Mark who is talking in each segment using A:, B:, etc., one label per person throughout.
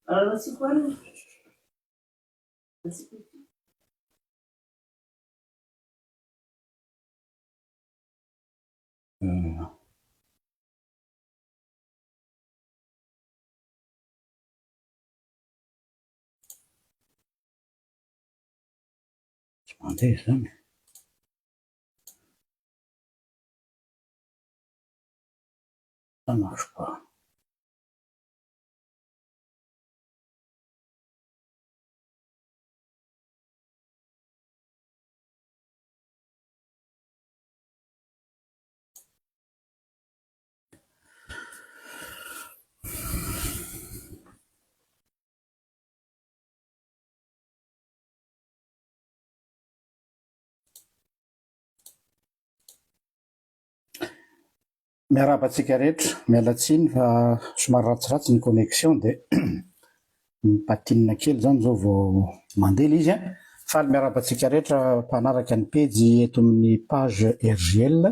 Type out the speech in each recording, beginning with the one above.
A: Tsy koa
B: mandeha zany sanasoka miarabantsika rehetra mialatsiny fa somary ratsiratsy ny connexion dia mipatinina kely zany zao vao mandeha izy a fa miarabantsika rehetra mpanaraka ny pejy eto amin'ny page RGL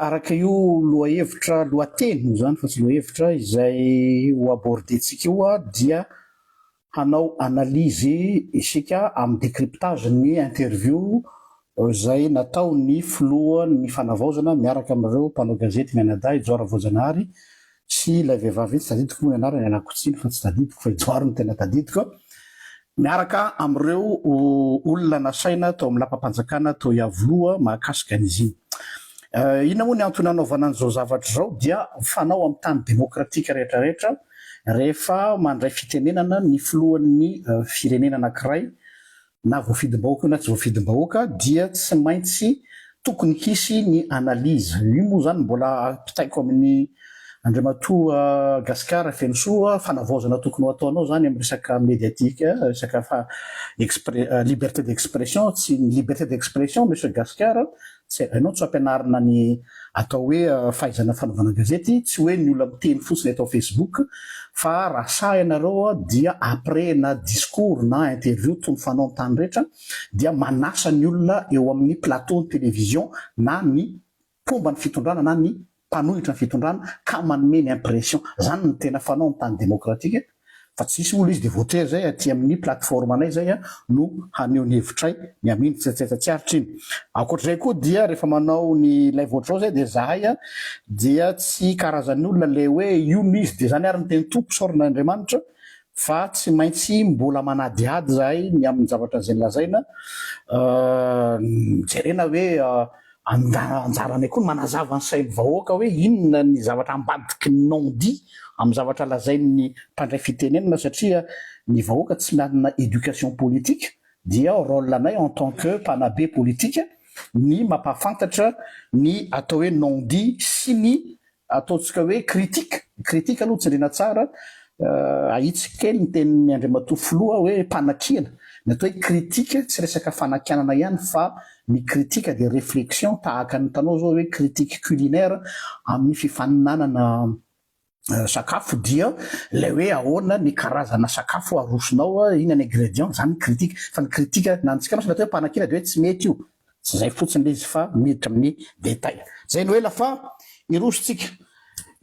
B: araka io lohahevitra lohateny moa zany fa tsy lohahevitra izay ho abordetsika io a dia hanao analyzy isika amin'ny décryptage ny interview izay natao ny filoha ny fanavaozana miaraka amin'ireo mpanao gazety mianadahy Joara Voajanahary sy ilay vehivavy tsy tadidiko moa ianarany anakotsiny fa tsy tadidiko fa Joara no tena tadidiko miaraka amin'ireo olona nasaina tao amin'ny lapam-panjakana tao iavoloha mahakasika an'izy iny inona moa ny antony anaovana an'izao zavatra zao dia fanao amin'ny tany demokratika rehetrarehetra rehefa mandray fitenenana ny filohan'ny firenena anankiray na voafidim-bahoaka na tsy voafidim-bahoaka dia tsy maintsy tokony hisy ny analyse io moa zany mbola pitaiko amin'ny Andriamatoa Gasikara Fenosoa fanavaozana tokony ho ataonao zany amin'ny resaka médiatique resaka liberté d'expression tsy ny liberté d'expression monsieur Gasikara tsy hainao tsy ampianarina ny atao hoe fahaizana fanaovana gazety tsy hoe ny olona miteny fotsiny atao Facebook fa raha sa ianareo dia après na discours na interview tony fanao ny tany rehetra dia manasa ny olona eo amin'ny plateau de télévision na ny pomba ny fitondrana na ny mpanohitra ny fitondrana ka manome ny impression zany ny tena fanao ny tany demokratika fa tsisy olo izy de voatery zay aty amin'ny plateforme anay zay no haneho ny hevitray ny aminy tsetsatsatsiaritra iny akoatr'izay koa dia rehefa manao ny live ohatrao zay dia zahay dia tsy karazan'ny olona le hoe io izy de zany ary ny teny tompo soron'Andriamanitra fa tsy maintsy mbola manadiady zahay ny amin'ny zavatra zay lazaina jerena hoe anjaranay koa manazava ny sain'ny vahoaka hoe inona ny zavatra ambadiky ny non-dit amin'ny zavatra lazain'ny mpandray fitenenana satria ny vahoaka tsy manana éducation politique dia rôle anay en tant que mpanabe politique ny mampafantatra ny atao hoe non-dit sy ny ataontsika hoe critique aloha tsindrina tsara ahitsika kely ny tenin'ny Andriamatoa Filoha hoe mpanakiana ny atao hoe critique tsy resaka fanakianana ihany fa ny critique de réflexion tahaka ny tanao zao hoe critique culinaire amin'ny fifaninanana sakafo dia le hoe ahoana ny karazana sakafo arosonao ina ny ingrédient zany critique fa ny critique nantsika masy natao hoe mpanakiana de hoe tsy mety io tsy zay fotsiny le izy fa miditra amin'ny détail zay ny hoe lafa irosontsika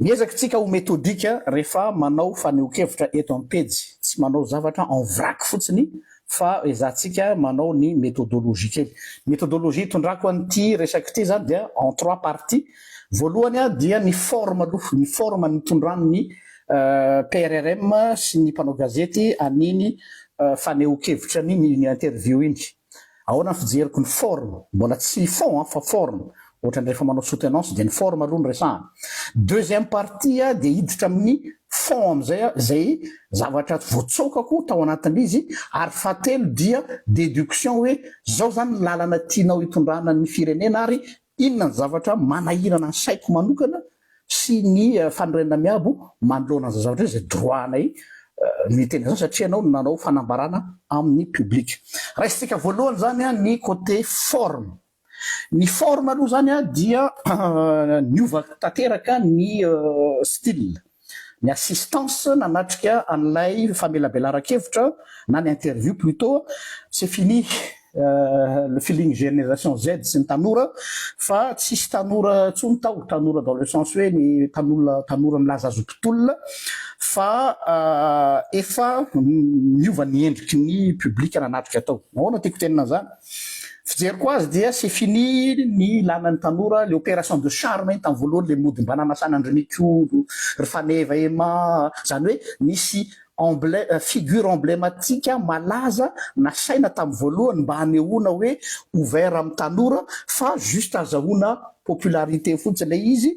B: miezaka tsika ho méthodique rehefa manao fanehoan-kevitra eto amin'ny pejy tsy manao zavatra en vrac fotsiny fa ezahtsika manao ny méthodologie kely méthodologie tondrako an'ity resaka ty zany dia en 3 parties voalohany dia ny forme aloha ny forme ny tondrano ny PRRM sy ny mpanao gazety aniny fanehoan-kevitra ny interview iny ahoana ny fijeriko ny forme mbola tsy fond fa forme ohatrany rehefa manao soutenance dia ny forme aloha ny resahana deuxième partie dia hiditra amin'ny fond am'izay zay zavatra voatsokako tao anatin'izy ary fahatelo dia déduction hoe zao zany lalana tianao hitondrana ny firenena ary inona ny zavatra manahirana ny saiko manokana sy ny fanorenana miabo manoloana an'izay zavatra zay droit anay ny tena zao satria anao nanao fanambarana amin'ny public raha isika voalohany zany ny côté forme ny forme aloha zany dia niova tanteraka ny style ny assistance nanatrika an'ilay famelabelaran-kevitra na ny interview plutôt c'est fini le feeling génération Z sy ny tanora fa tsisy tanora tsony tao tanora dans le sens hoe ny tanora milaza azo mpitolona fa efa miova ny endriky ny publika nanatrika atao nahoana tiako tenina zany fijeriko azy dia c'est fini ny lanan'ny tanora le opération de charme tamy voalohany le mody mba nanasana andrinikolo ry faneva ema zany hoe nisy figure emblématique malaza nasaina tamy voalohany mba hanehoana hoe ouvert amy tanora fa juste azahoana popularité fotsiny le izy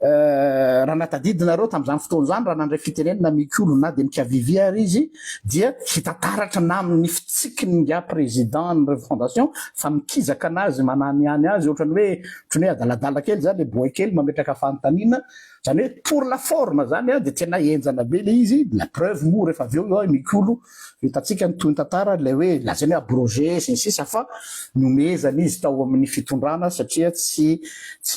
B: raha natadidinareo tam'izany fotoana zany raha nandray fitenenina mikolo na de mikavivi ary izy dia hitataratra na amin'ny fitsikiny nga président ny refondation fa mikizaka anazy mananiany azy ohatrany hoe adaladala kely zany le boy kely mametraka fantanina zany hoe pour la forme zany de tena enjana be le izy la preuve mo rehefa avy eo mikolo hitatsika nytoy tantara le hoe lazany hoe abrogé sy ny sisa fa nomezana izy tao amin'ny fitondrana satria tsy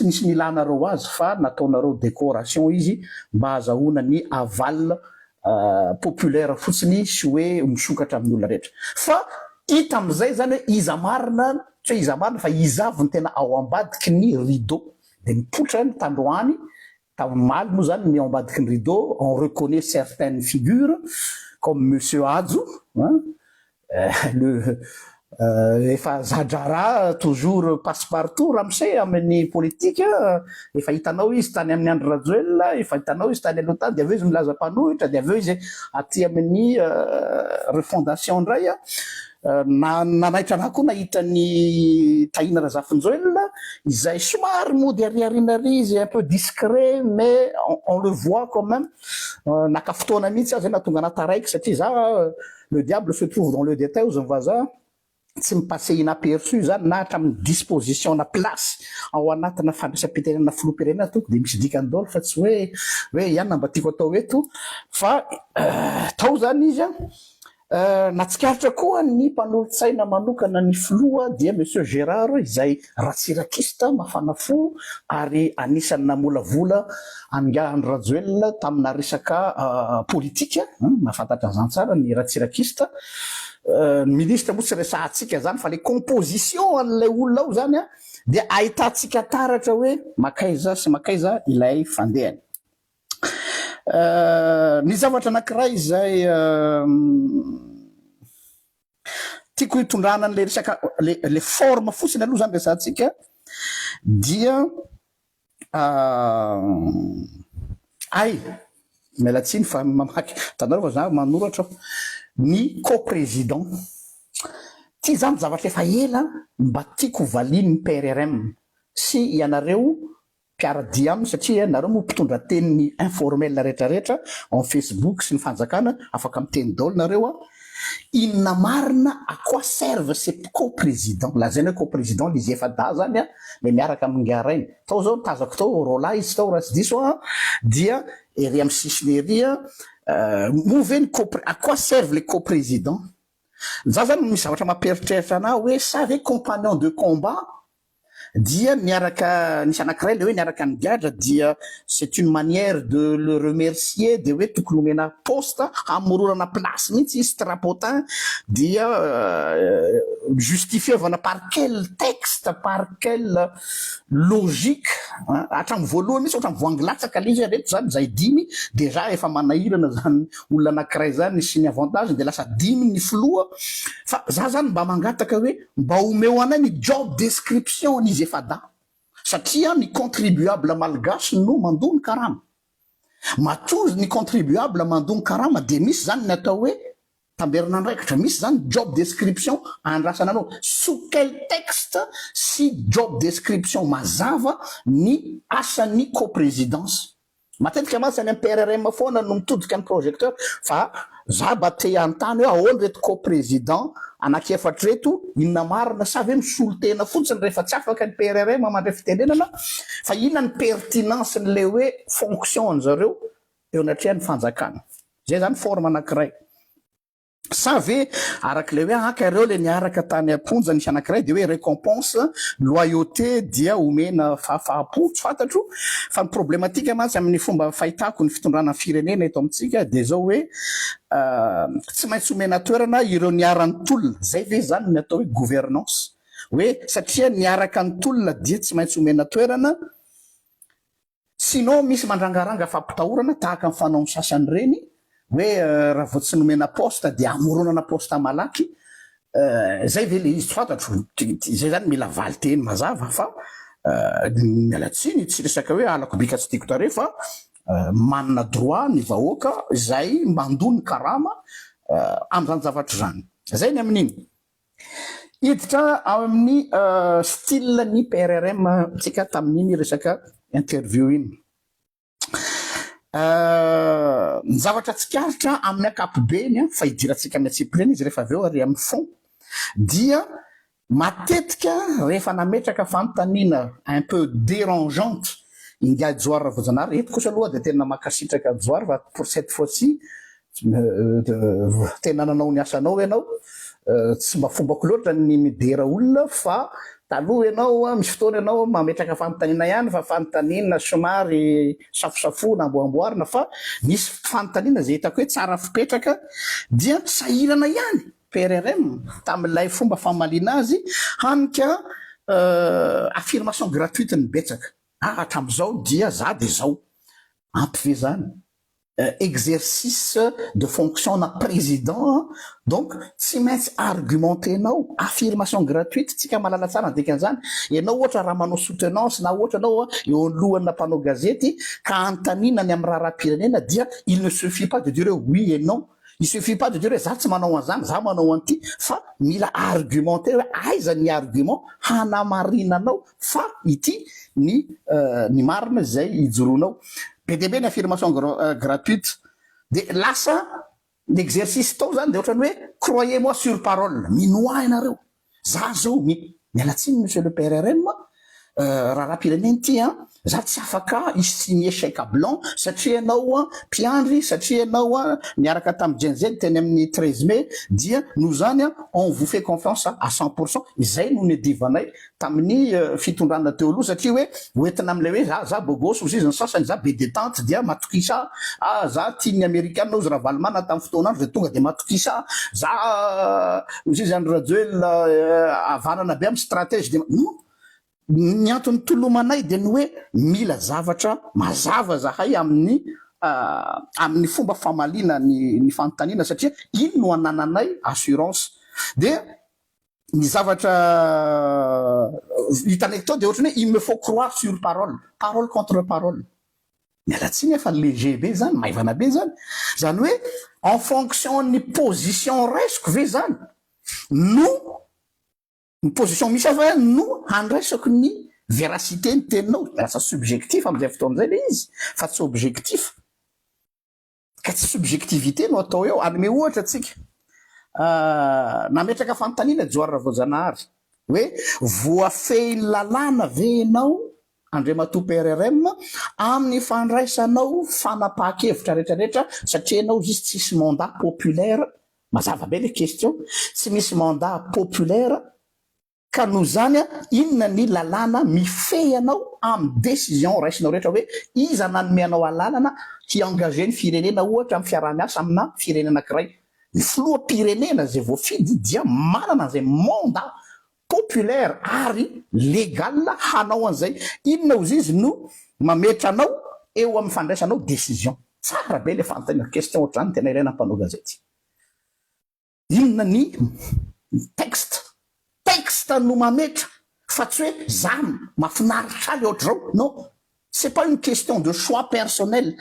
B: nisy nilanareo azy fa nataonareo décoration izy mba azahoana ny aval populaire fotsiny sy hoe misokatra amin'ny olona rehetra fa hita am'izay zany hoe iza marina tsy hoe iza marina fa izavy ny tena ao ambadiky ny rideau de mipotra ny tandroany maly moa zany ny ao ambadiky ny rideau on reconnaît certaines figures comme monsieur Adjo efa zadrara toujours passe partout ramse amin'ny politika efa hitanao izy tany amin'ny Andry Rajoelina efa hitanao izy tany aloha tany de aveo izy milaza mpanohitra de aveo izy aty amin'ny refondation ndray nanaitra anahy koa nahita ny Tahina Razafinjoelina izay somary mody ariarinary izy un peu discret mais on le voit quand même naka fotoana mihitsy azy natonga anataraiky satria za le diable se trouve dans le détail ozy vaza tsy mipase inaperçu zany na hatramin'ny disposition na place ao anatina fandraisam-pitenenana filoham-pirenena toko de misy dikany fa tsy hoe ihany mba tiako atao eto fa tao zany izy natsikaritra koa ny mpanolotsaina manokana ny filoha dia monsieur Gérard izay ratsirakista mafana fo ary anisany namolavola anga Andry Rajoelina tamina resaka politika mahafantatra zany tsara ny ratsirakista ministre moa tsy resahatsika zany fa le composition an'ilay olona ao zany dia ahitantsika taratra hoe makaiza sy makaiza ilay fandehany ny zavatra anankiray izay tiako hitondrana an'le resaka le forme fotsiny aloha zany resantsika dia mialatsiny fa mamaky tanareo fa za manoratra ny coprésident ty zany zavatra efa ela mba tiako valiny ny PRRM sy ianareo mpiaradia aminy satria nareo moa mpitondra teniny informel rehetrarehetra en Facebook sy ny fanjakana afaka miteny daholo nareo inona marina à quoi servent ces coprésidents lazainy hoe coprésident lizy efa da zany le miaraka amingarainy tao zao tazako tao rola izy tao raha tsy diso dia ery amy sisiny ery mouveny à quoi servent les coprésidents za zany misy zavatra mampieritreritra ana hoe sa ve compagnon de combat dia niaraka nisy anankiray le hoe niaraka ny gadra dia c'est une manière de le remercier de hoe tokony omena poste amororana place mihitsy izy trapotin dia justifievana par quel texte par quelle logique hatramy voalohany misy ohatramy voangilatsaka le izy reto zany zay dimy deja efa manahirana zany olona anankiray zany sy ny avantage de lasa dimy ny filoha fa za zany mba mangataka hoe mba omeo anay ny job description izy efa da satria ny contribuable malgasy no mandony karama matozy ny contribuable mandony karama de misy zany ny atao hoe tamberinandraikitra misy zany job description andrasana anao sous quel texte si job description mazava ny asan'ny coprésidence matetika masany amin'ny PRRM foana no mitodika ny projecteur fa za mba te antany hoe ahoana reto coprésident anakiefatra reto inona marina sa ve misolo tena fotsiny rehefa tsy afaka ny PRRM mandray fitenenana fa inona ny pertinence n'le hoe fonction zareo eo anatria ny fanjakana zay zany forme anankiray sa ve arak'le hoe akareo le niaraka tany amponja nisy anankiray de hoe récompense loyauté dia omena fahafahapo tsy fantatro fa ny problématika mantsy amin'ny fomba fahitako ny fitondrana firenena eto amitsika de zao hoe tsy maintsy omena toerana ireo niarany tolona zay ve zany ny atao hoe gouvernance hoe satria niaraka ny tolona dia tsy maintsy omena toerana sinon misy mandrangaranga fampitahorana tahaka ny fanao sasany reny hoe raha vao tsy nomena poste dia amoronana poste malaky zay ve le izy tsy fantatro zay zany mila valy teny mazava fa mialatsiny tsy resaka hoe alako bika tsy tiako tare fa manana droit ny vahoaka zay mandony karama am'zany zavatra zany zay ny amin'iny hiditra ao amin'ny style ny PRRM tsika tamin'iny resaka interview iny ny zavatra tsikaritra amin'ny akapobeny fa hidirantsika miatsipireny izy rehefa avy eo ary amin'ny fond dia matetika rehefa nametraka fanontaniana un peu dérangeante ingady Joara Voajanahary eto kosa aloha dia tena makasitraka Joara fa pour cette fois-ci tena nanao ny asanao ianao tsy mba fombako loatra ny midera olona fa taloha ianao misy fotoana ianao mametraka fanontaniana ihany fa fanontaniana somary safosafona amboamboarina fa misy fanontaniana zay hitako hoe tsara fipetraka dia sahirana ihany PRRM tamin'ilay fomba famaliana azy hanika affirmation gratuite ny betsaka hatram'izao dia za de zao ampy zany exercice de fonction na président donc tsy maintsy argumentenao affirmation gratuite tsika malala tsara dikan'izany ianao ohatra raha manao soutenance na ohatra anao eo alohana mpanao gazety ka antanina ny amin'ny raharam-pirenena dia il ne suffit pas de dire oui et non il suffit pas de dire za tsy manao an'izany za manao an'ity fa mila argumenter hoe aiza ny argument hanamarinanao fa ity ny marina zay ijoroanao be dia be ny affirmation gratuite de lasa l'exercice tao zany de ohatrany hoe croyez moi sur parole minoa ianareo za zao mialatsiny monsieur le PRRM raharam-pirenena ity za tsy afaka isigné chèque blanc satria ianao mpiandry satria ianao niaraka tamin'ny GNZ teny amin'ny 13 mai dia nous zany on vous fait confiance à 100% izay no nidivanay tamin'ny fitondrana teo aloha satria hoe hoentina am'lay hoe za bogos ozy izy ny sasany za be détente dia matokisa za tiany américaine ozy raha valimana tamin'ny fotoanandro de tonga de matokisa za ozy izy andro rajoel avanana be amin'ny stratège de ny antony tolomanay de ny hoe mila zavatra mazava zahay amin'ny fomba famaliana ny fanontaniana satria iny no anananay assurance de ny zavatra hitanay tao de ohatrany hoe il me faut croire sur parole parole contre parole mialatsiny efa léger be zany maivana be zany zany hoe en fonction ny position raisiko ve zany no ny position misy afa no handresako ny véracité ny teninao lasa subjectif am'izay fotoan'izay le izy fa tsy objectif ka tsy subjectivité no atao eo anome ohatra atsika nametraka fanontaniana Joara Voajanahary hoe voafehiny lalàna ve ianao Andriamatoa PRRM amin'ny fandraisanao fanapahan-kevitra rehetrarehetra satria ianao izy tsisy mandat populaire mazava be le question tsy misy mandat populaire ka no zany inona ny lalàna mifehy anao amin'ny décision raisinao rehetra hoe iza nanomeanao alalana hiengage ny firenena ohatra amin'ny fiaraha-miasa amina firenena anankiray ny filoham-pirenena zay voafidy dia manana zay mandat populaire ary légal hanao an'izay inona ozy izy no mametra anao eo amin'ny fandraisanao décision tsara be le fanontaniana question ohatrany tena ilaina mpanao gazety inona ny texte no mametra fa tsy hoe zany mafinaritra aly ohatr'izao non c'est pas une question de choix personnel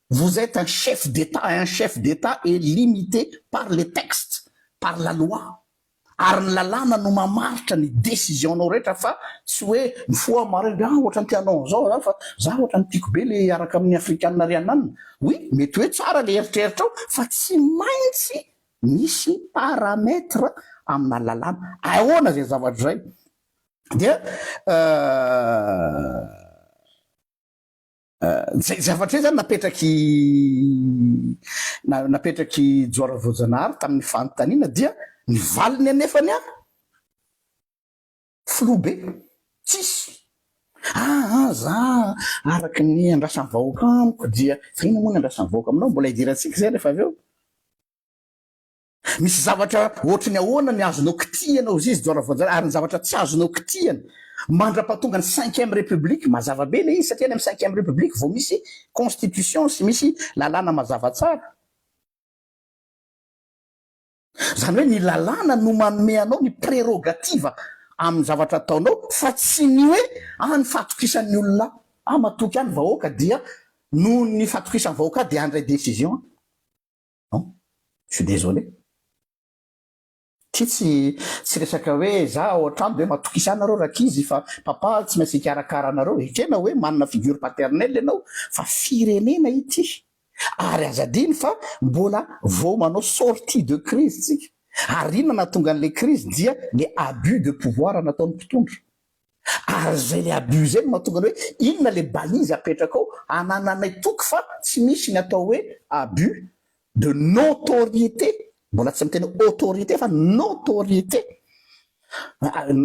B: vous êtes un chef d'État et un chef d'État est limité par les textes par la loi ary ny lalàna no mamaritra ny décision-nao rehetra fa tsy hoe ny fois mareny ohatrany tianao zao fa za ohatrany tiako be le araka amin'ny afrikanina riananina oui mety hoe tsara le eritreritra ao fa tsy maintsy misy paramètre amina lalàna ahoana zay zavatra zay dia zay zavatra zay zany napetraky Joara Voajanahary tamin'ny fanontaniana dia ny valiny anefany filobe tsisy za araky ny andrasan'ny vahoaka amiko dia zay moa ny andrasan'ny vahoaka aminao mbola hidirantsika zay rehefa avy eo misy zavatra ohatrany ahoana ny azonao kitihana ozy izy Joara Voajanahary ary ny zavatra tsy azonao kitihana mandrapatonga ny 5e république mazava be le izy satria ny amin'ny 5e république vao misy constitution sy misy lalàna mazava tsara zany hoe ny lalàna no manome anao ny prérogative amin'ny zavatra ataonao fa tsy ny hoe ny fatokisan'ny olona matoky any vahoaka dia no ny fatokisan'ny vahoaka dia andray décision non je suis désolé tsy resaka hoe za ao an-trano de hoe matokisanareo rakizy fa papa tsy maintsy hikarakara-nareo ekena hoe manana figure paternelle ianao fa firenena ity ary azadiny fa mbola vao manao sortie de crise tsika ary inona natonga an'le crise dia le abus de pouvoir nataon'ny mpitondra ary zay le abus zay no mahatonga ny hoe inona le balise apetraka ao anananay toky fa tsy misy ny atao hoe abus de notoriété mbola tsy miteny autorité fa notoriété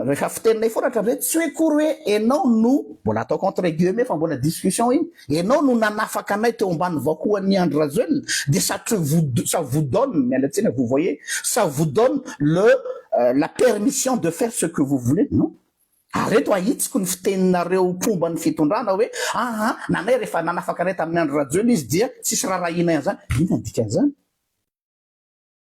B: rehefa fiteninay foratra hoe tsy hoe kory hoe enao no mbola atao contre guillemets fa mbola discussion iny enao no nanafaka anay teo ambany vakoan'ny Andry Rajoelina de ça vous donne mialatsiny vous voyez ça vous donne la permission de faire ce que vous voulez non areto ahitsiko ny fiteninareo pomba ny fitondrana hoe nanay rehefa nanafaka anay tamin'ny Andry Rajoelina izy dia tsisy raharahinay an'izany ina dikan'izany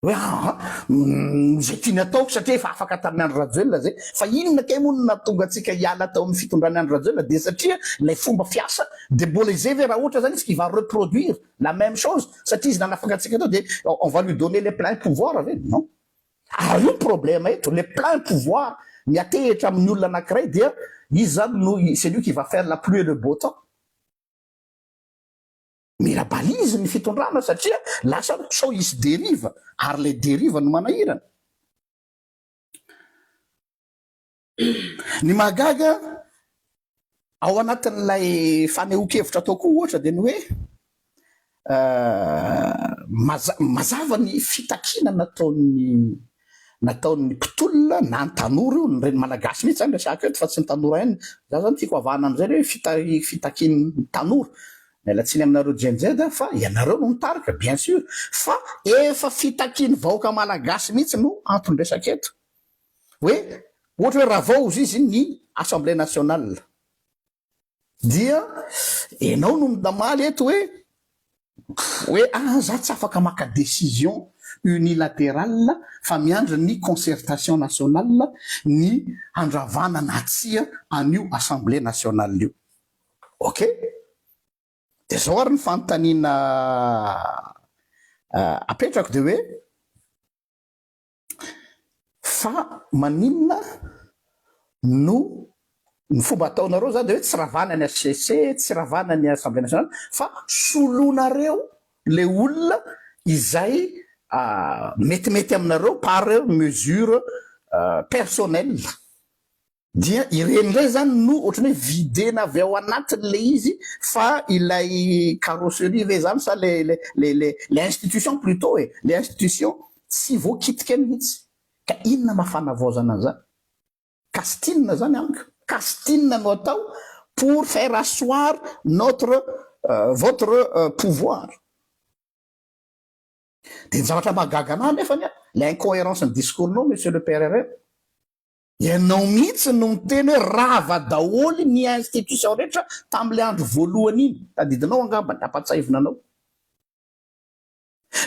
B: hoe zay tiany ataoko satria efa afaka tamin'ny Andry Rajoelina zay fa inona kay moa no natonga antsika hiala tao amin'ny fitondrany Andry Rajoelina de satria lay fomba fiasa de mbola izay ve raha ohatra zany izy qui va reproduire la même chose satria izy nanafaka antsika tao de on va lui donner les pleins pouvoirs ave non io ny problème eto les pleins pouvoirs miatehitra amin'ny olona anankiray dia izy zany no c'est lui qui va faire la pluie et le beau temps mila balise ny fitondrana satria lasa sao isy dérive ary le dérive no manahirana ny magaga ao anatin'ilay fanehoan-kevitra ataoko ohatra de ny hoe mazava ny fitakina nataon'ny mpitolona na ny tanora io nyreny malagasy mihitsy zany resaka eto fa tsy ny tanora ihany za zany tiako avahana am'izay hoe fitakiny tanora mialatsiny aminareo jenjeda fa ianareo no mitarika bien sûr fa efa fitakiny vahoaka malagasy mihitsy no antony resaka eto hoe ohatra hoe raha vao izy ny assemblée nationale dia enao no midamaly eto hoe za tsy afaka maka décision unilatérale fa miandra ny concertation nationale ny andravana natsia an'io assemblée nationale io ok de zao ary ny fanontaniana apetrako de hoe fa maninona no ny fomba ataonareo zany de hoe tsy ravana ny HCC tsy ravana ny assemblée nationale fa solonareo le olona izay metimety aminareo par mesure personnelle dia irenydray zany no ohatrany hoe videna avy ao anatin'le izy fa ilay carrosserie ve zany sa les institutions plutôt les institutions tsy voakitika mihitsy ka inona mafanavozana zany castinina zany amiko castinina no atao pour faire asseoir votre pouvoir de ny zavatra mahagaga anah nefany la incohérence ny discours-nao monsieur le PRRM ianao mihitsy no miteny hoe rava daholy ny institution rehetra tamin'le andro voalohany iny tadidinao angamba ny apatsahivonanao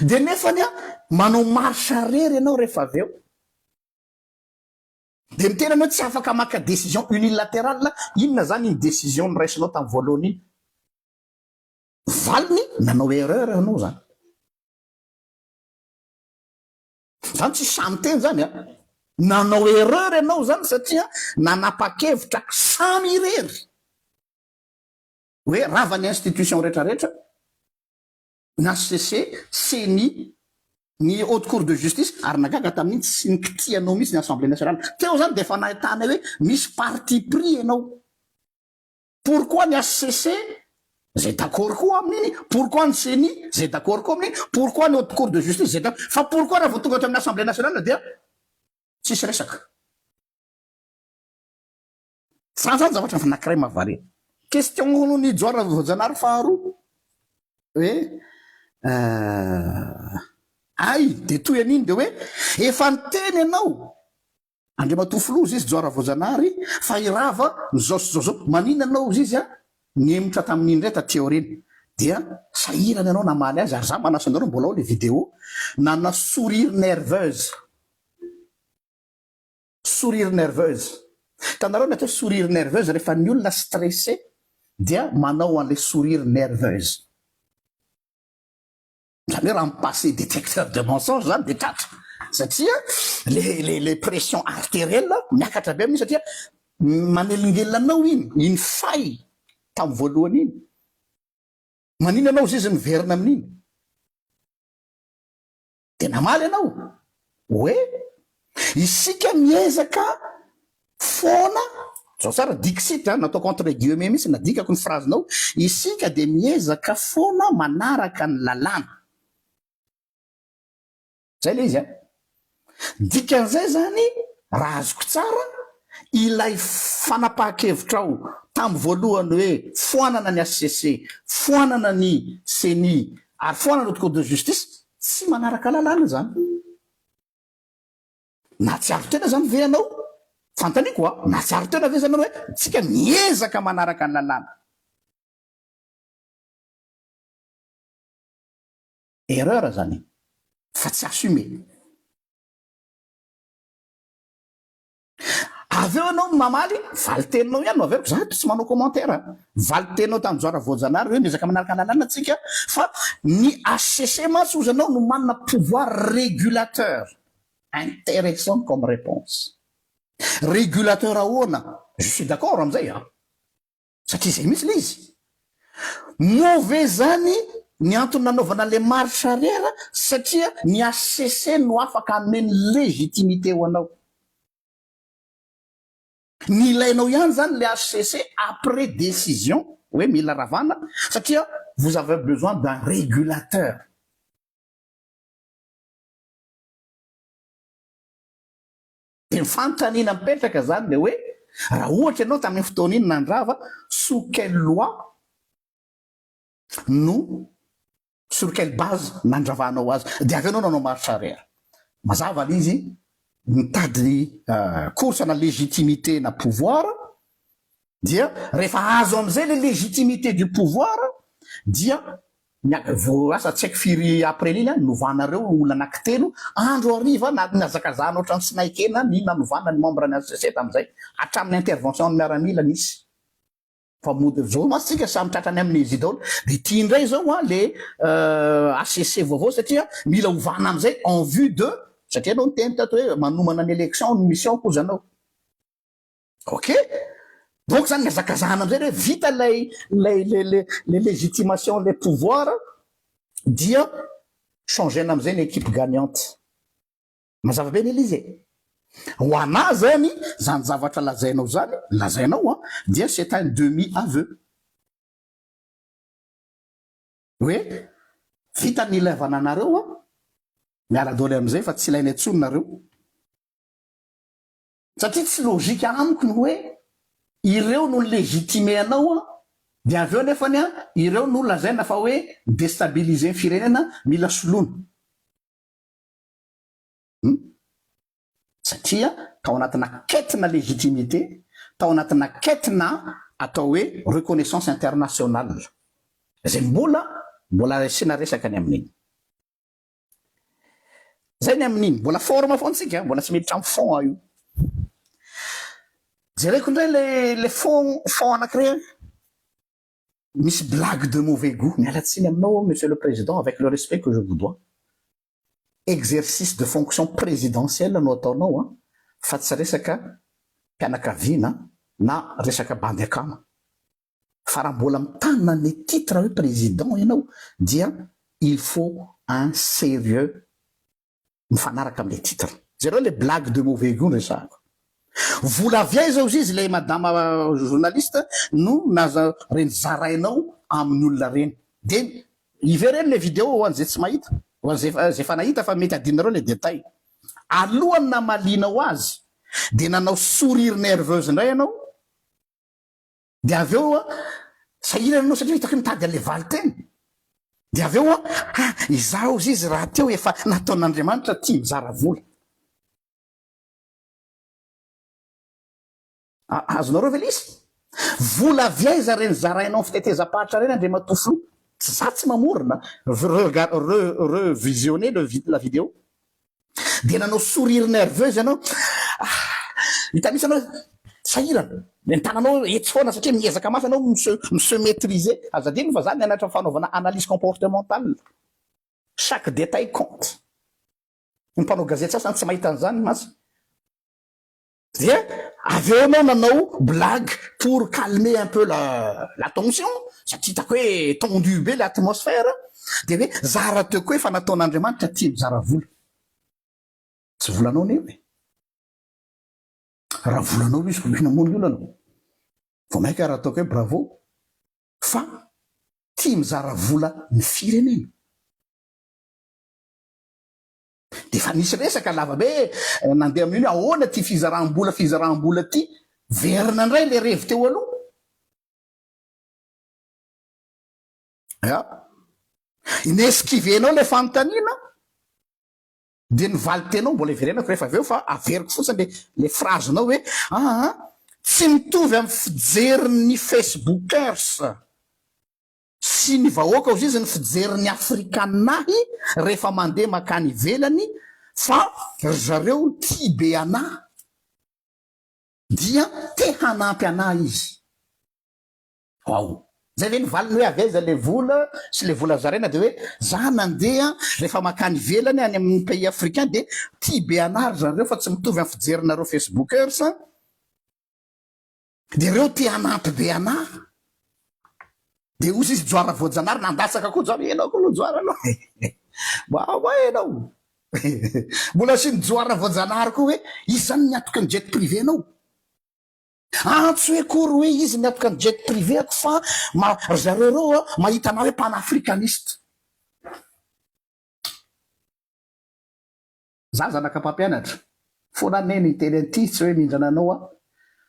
B: de nefany manao marche arrière ianao rehefa avy eo de miteny anao tsy afaka maka décision unilatérale inona zany iny décision ny raisinao tamin'ny voalohany iny valiny nanao erreur anao zany tsy samy teny zany nanao erreur ianao zany satria nanapa-kevitra samy irery hoe rava ny institution rehetrarehetra na HCC CENI ny haute cour de justice ary nagaga tamin'iny tsy nikitianao mihitsy ny assemblée nationale teo zany de efa nahitana hoe misy parti pris ianao pourquoi ny HCC zay d'accord koa amin'iny pourquoi ny CENI zay d'accord koa amin'iny pourquoi ny haute cour de justice zay fa pourquoi raha vao tonga ato amin'ny assemblée nationale dia tsisy resaka fa zany zavatra fa nakiray mavare question ny joara vojanary faharoa hoe ay de toy an'iny de hoe efa niteny ianao andriamatofolozy izy joara voajanahary fa irava nyzaozao manina anao izy izy a nyemotra tamin'iny ray tateoriny dia sahirana ianao namaly azy ary za manasanareo mbola ao le vidéo nana sourire nerveuse sourire nerveuse tanareo natao sourire nerveuse rehefa ny olona stressé dia manao an'le sourire nerveuse zany hoe raha mipasser détecteur de mensonge zany de tratra satria les pressions artérielles miakatra be amin'iny satria manelingelinanao iny fay tamin'ny voalohany iny manino anao izy niverina amin'iny de namaly ianao hoe isika miezaka foana zao tsara dixit nataoko entre guillemets mihitsy nadikako ny phrasenao isika de miezaka foana manaraka ny lalàna zay le izy dikan'izay zany raha azoko tsara ilay fanapaha-kevitra ao tamin'ny voalohany hoe foanana ny HCC foanana ny CENI ary foanana ny code de justice tsy manaraka lalàna zany na tsy aro tena zany ve anao fantaniko na tsy aro tena ve zany hoe tsika miezaka manaraka ny lalàna erreur zany fa tsy assume aveo anao mamaly valitenao ihany no averiko za tsy manao commentaire valitenao tamin'ny joara voajanahary hoe miezaka manaraka ny lalàna tsika fa ny HCC matsy ozy anao no manana pouvoir régulateur intéressant comme réponse régulateur ahoana je suis d'accord am'izay satria zay mihitsy le izy mauvais zany ny antony nanaovana le marche arrière satria ny HCC no afaka hanome ny légitimité ho anao ny ilainao ihany zany le HCC après décision hoe mila ravana satria vous avez besoin d'un régulateur de mifantanina mipetraka zany le hoe raha ohatra ianao tamin'ny fotoana iny nandrava sous quelle loi no sur quelle base nandravanao azy de avy anao nanao marche arrière mazava l'izy mitady course na légitimité na pouvoir dia rehefa azo am'izay le légitimité du pouvoir dia vo asa tsy haiko firy après liny novanareo olona anankitelo andro ariva nazakazana ohatrany sinaikena ny nanovana ny membre ny HCC tam'izay hatramin'ny intervention ny miaramila nisy fa mody zao masitsika samy tratrany amin'ny izy daholo de tia indray zao le HCC vaovao satria mila ovana am'izay en vue de satria anao nyteny tato hoe manomana ny élection ny mission kozy anao ok donc zany miazakazana am'izay hoe vita les légitimation les pouvoirs dia changena am'izay ny équipe gagnante mazava be n'Élysée ho ana zany zany zavatra lazainao zany lazainao dia c'est un demi aveu hoe vita ny ilevana anareo miara-doly am'izay fa tsy ilainy antsony nareo satria tsy logika amiko ny hoe ireo no légitimé anao de aveo nefany ireo no lazaina fa hoe déstabiliser ny firenena mila soloana satria tao anatina quête-na légitimité tao anatina quête-na atao hoe reconnaissance internationale zay mbola resena resaka ny amin'iny zay ny amin'iny mbola forme fontsika mbola tsy miditra amin'ny fond io jereko indray le fond anankiray misy blague de mauvais goût mialatsiny aminao monsieur le président avec le respect que je vous dois exercice de fonction présidentielle no ataonao fa tsy resaka mpianakaviana na resaka bandy akama fa raha mbola mitanina ny titre hoe président ianao dia il faut un sérieux mifanaraka am'le titre zereo le blague de mauvais goût resako vola viay zao izy le madame journaliste no naza reny zarainao amin'ny olona reny de ivereny le vidéo ho an'izay tsy mahita ho an'izay fa nahita fa mety adinareo le détail alohany namalinao azy de nanao sourire nerveuse indray ianao de aveo sahirana anao satria hitako mitady ale valiteny de aveo izao izy raha teo efa nataon'Andriamanitra tia mizara vola azonareo ve lisy vola viaiza reny zarainao ny fitetezam-pahatra reny andre matofo za tsy mamorona revisionner la vidéo dia nanao sourire nerveuse ianao hitamisy anao sahirana ny tananao etsy foana satria miezaka mafy anao mise maîtriser azadino fa zany nianatra fanaovana analyse comportementale chaque détail compte ny mpanao gazety sasany tsy mahita an'izany masy dia avy eo anao nanao blague pour calmer un peu la tension satria hitako hoe tendu be l'atmosphère dia hoe zara teoko hoe fa nataon'andriamanitra tia mizara vola tsy volanao ne hoe raha volanao izy namono io lanao vo maika raha ataoko hoe bravo fa tia mizara vola ny firenena de fa nisy resaka lava be nandeha amin'iny ahoana ty fizaram-bola ty verina indray le revy teo aloha ineskivenao le fanontaniana de nivaly tenao mbola iverenako rehefa aveo fa averiko fotsiny le phrasenao hoe tsy mitovy amin'ny fijerin'ny facebookers sy ny vahoaka ozy izy ny fijerin'ny afrikanahy rehefa mandeha makany ivelany fa zareo ty be anay dia te hanampy anay izy zay ve nivaliny hoe aveza le vola sy le vola zaraina de hoe za nandeha rehefa makany ivelany any amin'ny pays africain de ty be anary zareo fa tsy mitovy amin'ny fijerinareo facebookers de reo ty hanampy be anay de ozy izy joara voajanary nandasaka koa joara enao koa lo joara anao mba enao mbola sy ny joara voajanary koa hoe izy zany niatoka ny jet privé anao tsy hoe kory hoe izy niatoka ny jet privé ako fa zareo reo mahita anao hoe panafricaniste za zanaka mpampianatra fonaneny iteny anty tsy hoe mindrana anao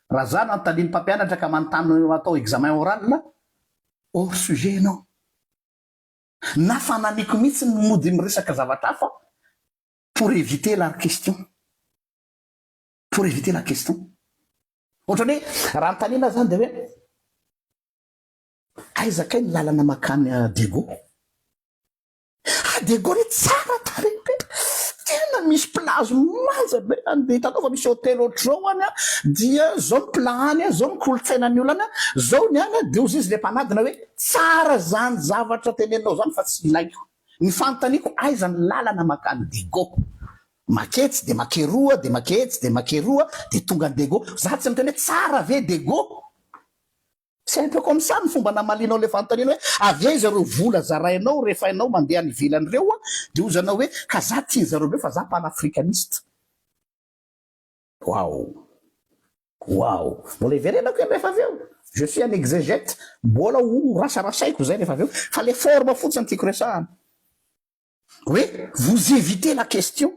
B: raha za nanontaniany mpampianatra ka manontany atao examen oral hors sujet anao na fananiko mihitsy ny mody miresaka zavatra hafa pour éviter la question ohatrany hoe raha notaniana zany de hoe aizakay ny lalana makany Dego Dego re tsara tarepe tena misy plazo manja be de hitanao fa misy hôtel ohatr'izao any dia zao ny plan any zao ny kolotsainany olo any zao ny any de ozy izy le mpanadina hoe tsara zany zavatra tenenao zany fa tsy ilaiko ny fanontaniako aiza ny lalana makany Dego maketsy de makeroa de maketsy de makeroa de tonga Dego za tsy miteny hoe tsara ve Dego c'est un peu comme ça ny fomba namalinao le fanontaniana hoe avy aiza reo vola zarainao rehefa ianao mandeha ny ivelan'ireo de ozanao hoe ka za tia zareo reo fa za panafricaniste mbola iverenako eny rehefa aveo je suis un exégète mbola ho rasarasaiko zay rehefa aveo fa le forme fotsiny tiako resahana hoe vous évitez la question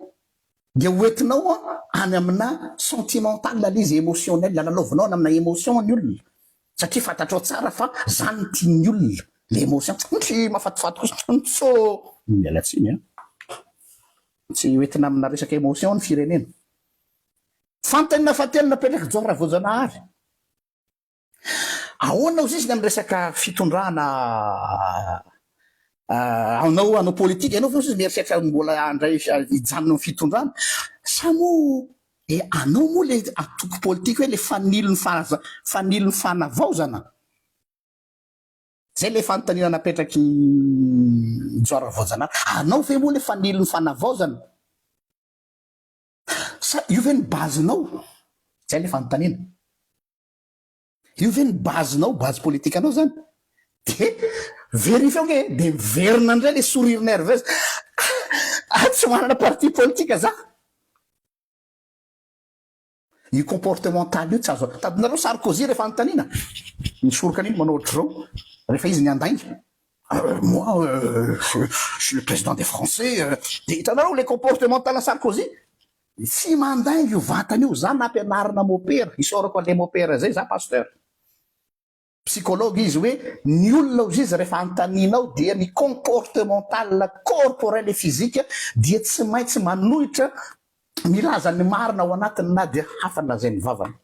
B: de hoentinao any amina sentimental lalizy émotionnel lalalaovinao any amina émotion ny olona satria fantatrao tsara fa zany tiany olona le émotion tsy mahafatifaty kosa mialatsiny tsy hoentina amina resaka émotion ny firenena fantanina fatelina petraky joara voajanahary ahoana ozy izy ny amin'ny resaka fitondrana anao politika ianao fa izy mieritreritra mbola andray hijanona ny fitondrana samo anao moa le atoko politika hoe le fanilony fanavaozana zay le fanontaniana napetraky joara voajanahary anao ve moa le fanilony fanavaozana sa io ve ny bazenao zay le fanontaniana io ve ny bazenao bazy politika anao zany de vérifie ge de miverina ndray le sourire nerveuse tsy manana parti politika za io comportemental io tsy azo tadinareo Sarkozy rehefa anontaniana nisoroka an'iny manao ohatr'izao rehefa izy ny andaingy moi je suis le président des Français de hitanareo le comportemental Sarkozy tsy mandaingy io vatany io za nampianarina mopera isorako an'le mopera zay za pasteur psychologue izy hoe ny olona ozy izy rehefa antaninao dia ny comportemental corporel et physique dia tsy maintsy manohitra milaza ny marina ao anatiny na dia hafa nylazay ny vavana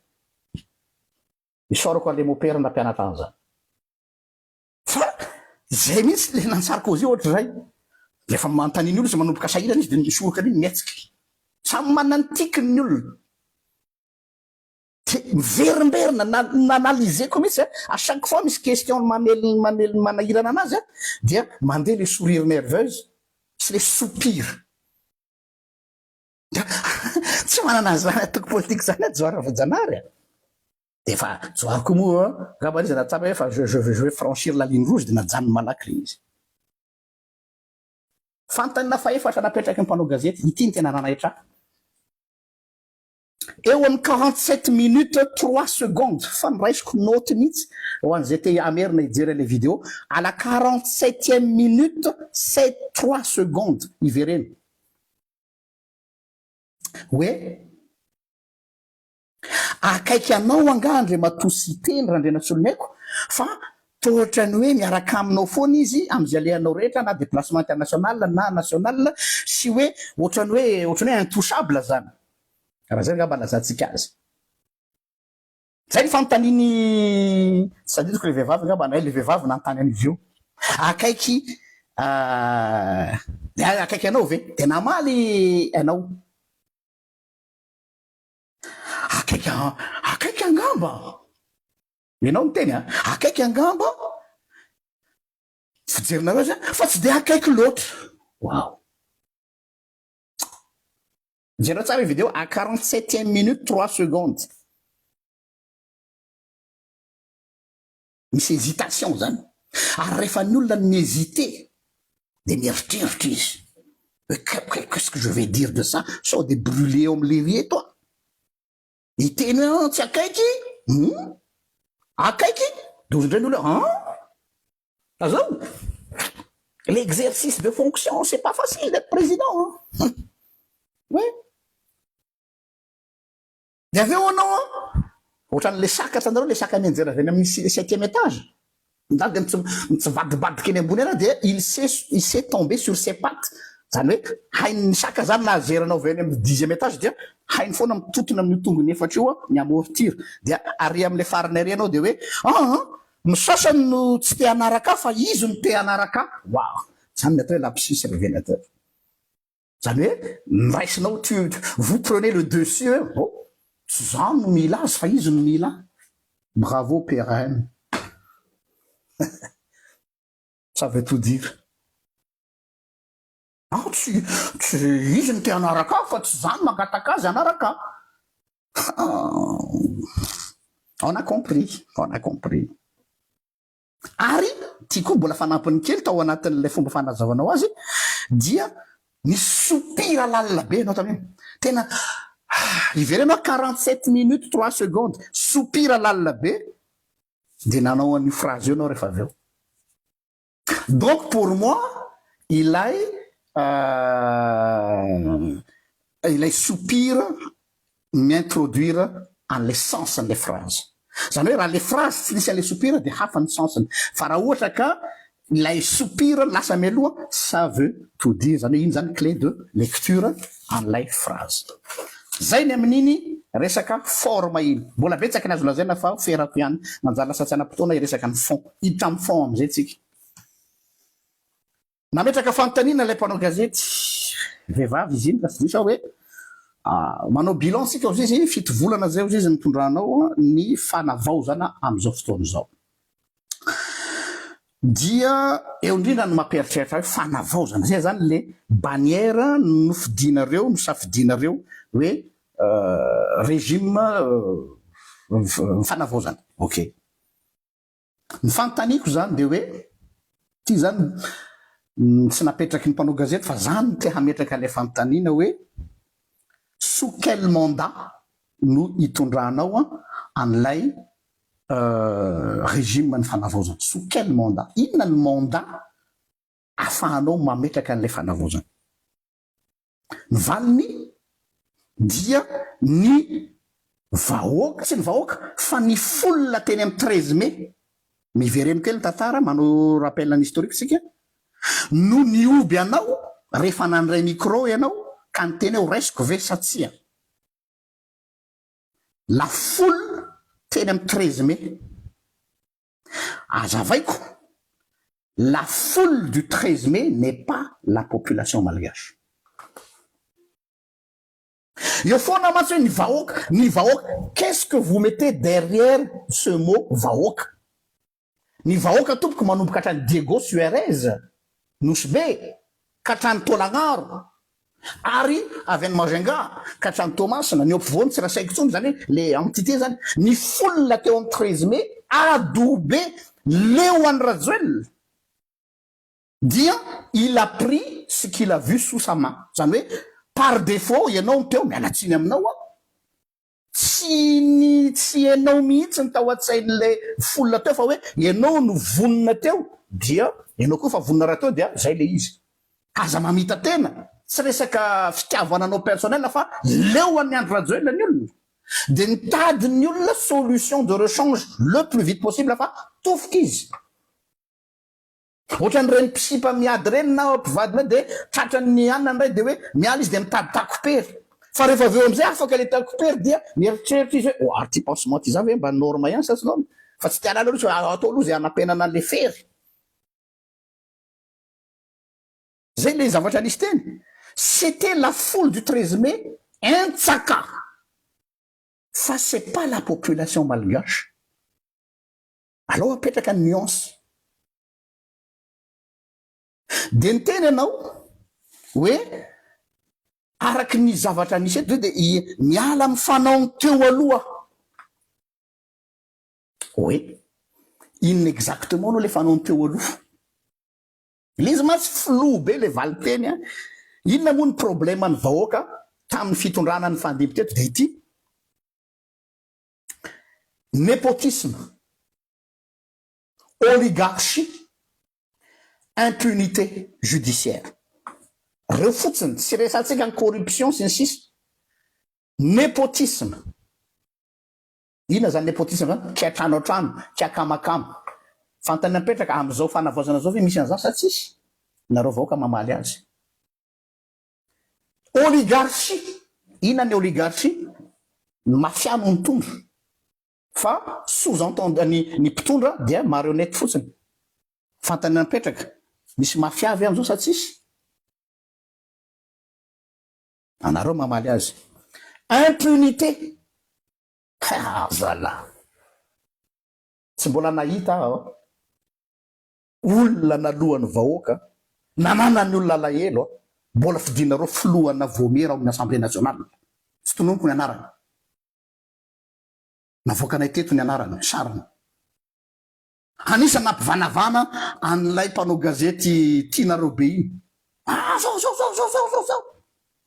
B: isorako ale mopera na mpianatra an'izany fa zay mihitsy le nan Sarkozy ohatra zay rehefa mantaniny olo izy manomboka sahirana izy de misoraka iny mietsika samy manana ny tikiny ny olona miverimberina nanalizeko mihitsy à chaque fois misy question maneliny manahirana anazy dia mandeha le sourire nerveuse sy le soupir tsy manana zany atoko politique zany Johara Vojanary defa Johariko moa ngamba izy natsapa fa je vais franchir la ligne rouge de najano malaky le izy fantanina fa efatra napetraky ny mpanao gazety ity ny tena nanaitra eo amin'ny 47 minutes 3 secondes fa niraisiko note mihitsy ho an'izay te amerina hijery le vidéo à la 47e minute 3 secondes ivereny hoe akaiky anao angandre matositeny raha ndrena tsolonaiko fa tohatra ny hoe miaraka aminao foana izy am'izay alehanao rehetra na déplacement international na national sy hoe ohatrany hoe intouchable zany raha zay ngamba lazantsika azy zay ny fanotaniny sadidiko le vehivavy ngamba na le vehivavy nantany an'ivyo akaiky akaiky anao ve de namaly anao akaiky angamba ianao miteny akaiky angamba fijerinareo zay fa tsy de akaiky loatra wow jereo tsara vidéo à 47e minute 3 secondes misy hésitation zany ary rehefa ny olona mihésité de mieritreritra izy qu'est-ce que je vais dire de ça sao de brûler eo am'le rie toi iteny tsy akaiky akaiky dozindray ny olo azao l'exercice de fonction c'est pas facile d'être président oui de aveo anao ohatran'le sakatra anareo le saka mianjera zany amin'ny 7e étage ndany de mitsivadibadiky eny ambony ana de il s'est tombé sur ses pattes zany hoe hainy saka zany na azeranao avy eny amin'ny 10e étage dia hainy foana mitotona amin'ny tongony efatra io miamortir dia ary am'le farany ary anao de hoe ny sasany no tsy te hanaraka fa izy no te hanaraka wow zany atao hoe lapsus révélateur zany hoe niraisinao vous prenez le dessus tsy zany no mila azy fa izy no mila bravo PRN ça veut tout dire tsy izy no te hanaraka fa tsy zany mangataka azy hanaraka on a compris ary tiako mbola fanampiny kely tao anatin'lay fomba fanazavanao azy dia ny soupira lalina be anao taminy tena iverenao 47 minutes 3 secondes soupira lalina be de nanao an'io phrase io anao rehefa aveo donc pour moi ilay soupir m'introduire en l'essence les phrases zany hoe raha le phrase finisy an'le soupir de hafa ny sensiny fa raha ohatra ka ilay soupir lasa mialoha ça veut tout dire zany hoe iny zany clé de lecture an'lay phrase zay ny amin'iny resaka forme iny mbola betsaka ny azo lazaina fa ferako ihany manjary lasa tsy anam-potoana iresaka ny fond hita amin'ny fond am'izay tsika nametraka fanontaniana lay mpanao gazety vehivavy izy iny ka tsy disa hoe manao bilan sika ozy izy fito volana zay ozy izy nitondranao ny fanavaozana am'izao fotoana zao dia eo indrindra no mampieritreritra hoe fanavaozana zay zany le bannière no fidinareo no safidinareo hoe régime fanavaozana ok ny fanontaniako zany de hoe ty zany tsy napetraky ny mpanao gazety fa zany te hametraka an'ilay fanontaniana hoe sous quel mandat no hitondranao an'ilay régime ny fanavaozana sous quel mandat inona ny mandat afahanao mametraka an'ilay fanavaozana ny valiny dia ny vahoaka tsy ny vahoaka fa ny folona teny amin'ny 13 mai mivereno kely tantara manao rappel ny historique sika no nioby anao rehefa nandray micro ianao ka ny teny eo raisiko ve satsia la foule teny amin'ny 13 mai azavaiko la foule du 13 mai n'est pas la population malgache. Io foana mantsy hoe ny vahoaka, qu'est-ce que vous mettez derrière ce mot vahoaka? Ny vahoaka tompoko manomboka hatrany Diego Suarez, Nosbe, ka hatrany Tolagnaro, ary avy any Majenga, ka hatrany Tomasina, ny ampovoany tsy raha saiko tsony zany hoe le entité zany. Ny foule teo amin'ny 13 mai adobe leo any Rajoelina dia il a pris ce qu'il a vu sous sa main. Zany hoe par défaut ianao teo mialatsiny aminao a tsy ianao mihitsy ny tao an-tsain'le folona teo fa hoe ianao no vonona teo dia ianao koa fa vonona raha teo dia zay le izy aza mamita tena tsy resaka fitiavananao personnel fa leo any andro Rajoelina ny olona de nitady ny olona solution de rechange le plus vite possible fa tofoka izy ohatrany reny pisipa miady reny na mpivady reny de tratrany anina ndray de hoe miala izy de mitady takopery fa rehefa aveo amizay afaka le takopery dia mieritreritra izy hoe ary ty pansement ty zany hoe mba norme ihany sa tsy norme fa tsy tiana aloha atao aloha zay anapenana an'le fery zay le zavatra nisy teny. C'était la foule du 13 mai intsaka fa c'est pas la population malgache. Alors apetraka ny nuance de niteny ianao hoe araky ny zavatra nisy eto de miala amin'ny fanao teo aloha. Oui, inona exactement no le fanao teo aloha? Le izy matsy flou be le valiteny a. Inona moa ny problème ny vahoaka tamin'ny fitondrana ny fandimby teto de ity népotisme, oligarchie, impunité judiciaire. Reo fotsiny tsy resantsika ny corruption sy ny sisa. Népotisme, inona zany népotisme zany? Tsy atrano atrano, tsy akamakama. Fantany apetraka am'izao fanavozana zao fe misy an'izany sa tsisy? Nareo vahoaka mamaly azy. Oligarchie, inona ny oligarchie? Mafia no mitondra fa sous-entendre ny mpitondra dia marionnette fotsiny. Fantany apetraka misy mafia avy am'izao sa tsisy? Anareo mamaly azy. Impunité, zala tsy mbola nahita aho olona nalohany vahoaka nanana ny olona alahelo mbola fidinareo filohana vomiera amin'ny assemblée nationale. Tsy tonomboko ny anarana navoakanay teto ny anarana sarana anisany nampivanavana an'ilay mpanao gazety tianareo be iny. Zao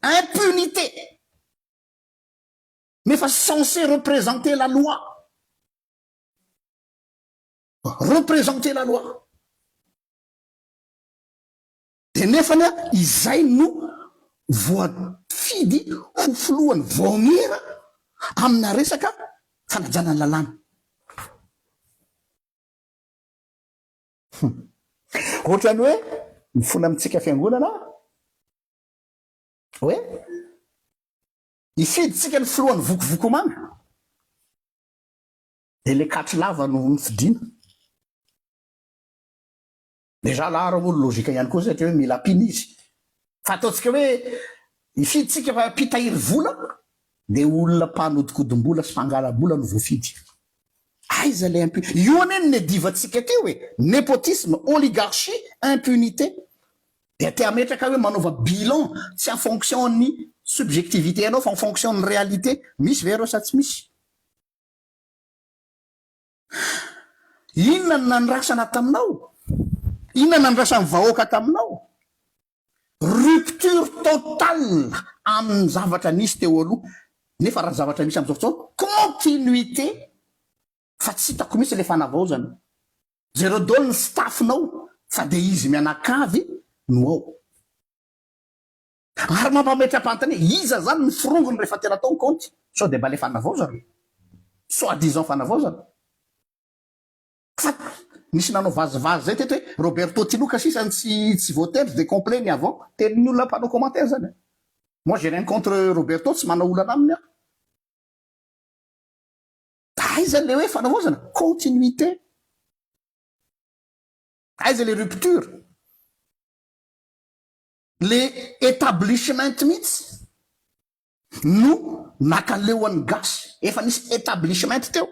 B: impunité, mais fa censé représenter la loi, représenter la loi. De nefany izay no voafidy ho filohany vomiera amina resaka fanajana ny lalàna. Ohatrany hoe mifola amitsika fiangonana hoe ifiditsika ny filohany vokovoko mana de le katry lava no nifidina. Deja lahara olo logika ihany koa satria hoe mila piny izy fa ataotsika hoe ifiditsika fa mpitahiry vola de olona mpanodikodim-bola sy mpangalam-bola no voafidy. Aiza le impunité? Io aneny ne divatsika teo hoe népotisme, oligarchie, impunité. De te ametraka hoe manaova bilan tsy en fonction ny subjectivité anao fa en fonction ny réalité. Misy ve reo sa tsy misy? Inona ny nandrasana taminao? Inona nandrasany vahoaka taminao? Rupture totale amin'ny zavatra nisy teo aloha. Nefa raha zavatra misy am'izao fotoana continuité fa tsy hitako misy le fanavaozana. Zero dolo ny staffinao fa de izy mianakavy no ao. Ary mampametra-pantany iza zany ny firongony rehefa tena tao compte sao de mba le fanavaozana soi-disant fanavaozana. Fa nisy nanao vazivazy zay teto hoe Roberto Tinuca sisany tsy voatery de complet ny avant tenin'ny olona mpanao commentaire zany. Moi j'ai rien contre Roberto, tsy manao olana aminy aho. aiza le hoe fanavozana continuité, aiza le rupture, le établissement mihitsy no nakaleo an'ny gasy efa nisy établissement teo.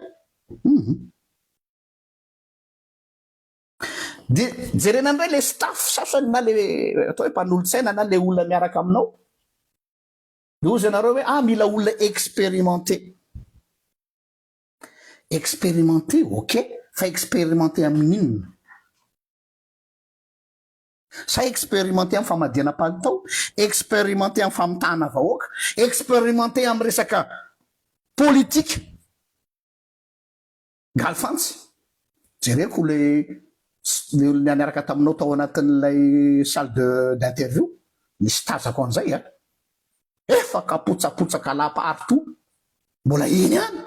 B: De jerena andray le staff sasany na le atao hoe mpanolotsaina na le olona miaraka aminao de ozy ianareo hoe mila olona expérimenté ok fa expérimenté amin'inona? Sa expérimenté amin'ny famadiana palitao, expérimenté amin'ny famitahana vahoaka, expérimenté amin'ny resaka politika galifantsy. Jereko le olona niaraka taminao tao anatin'ilay salle d'interview nisy tazako an'izay efa kapotsapotsaka la partout mbola iny any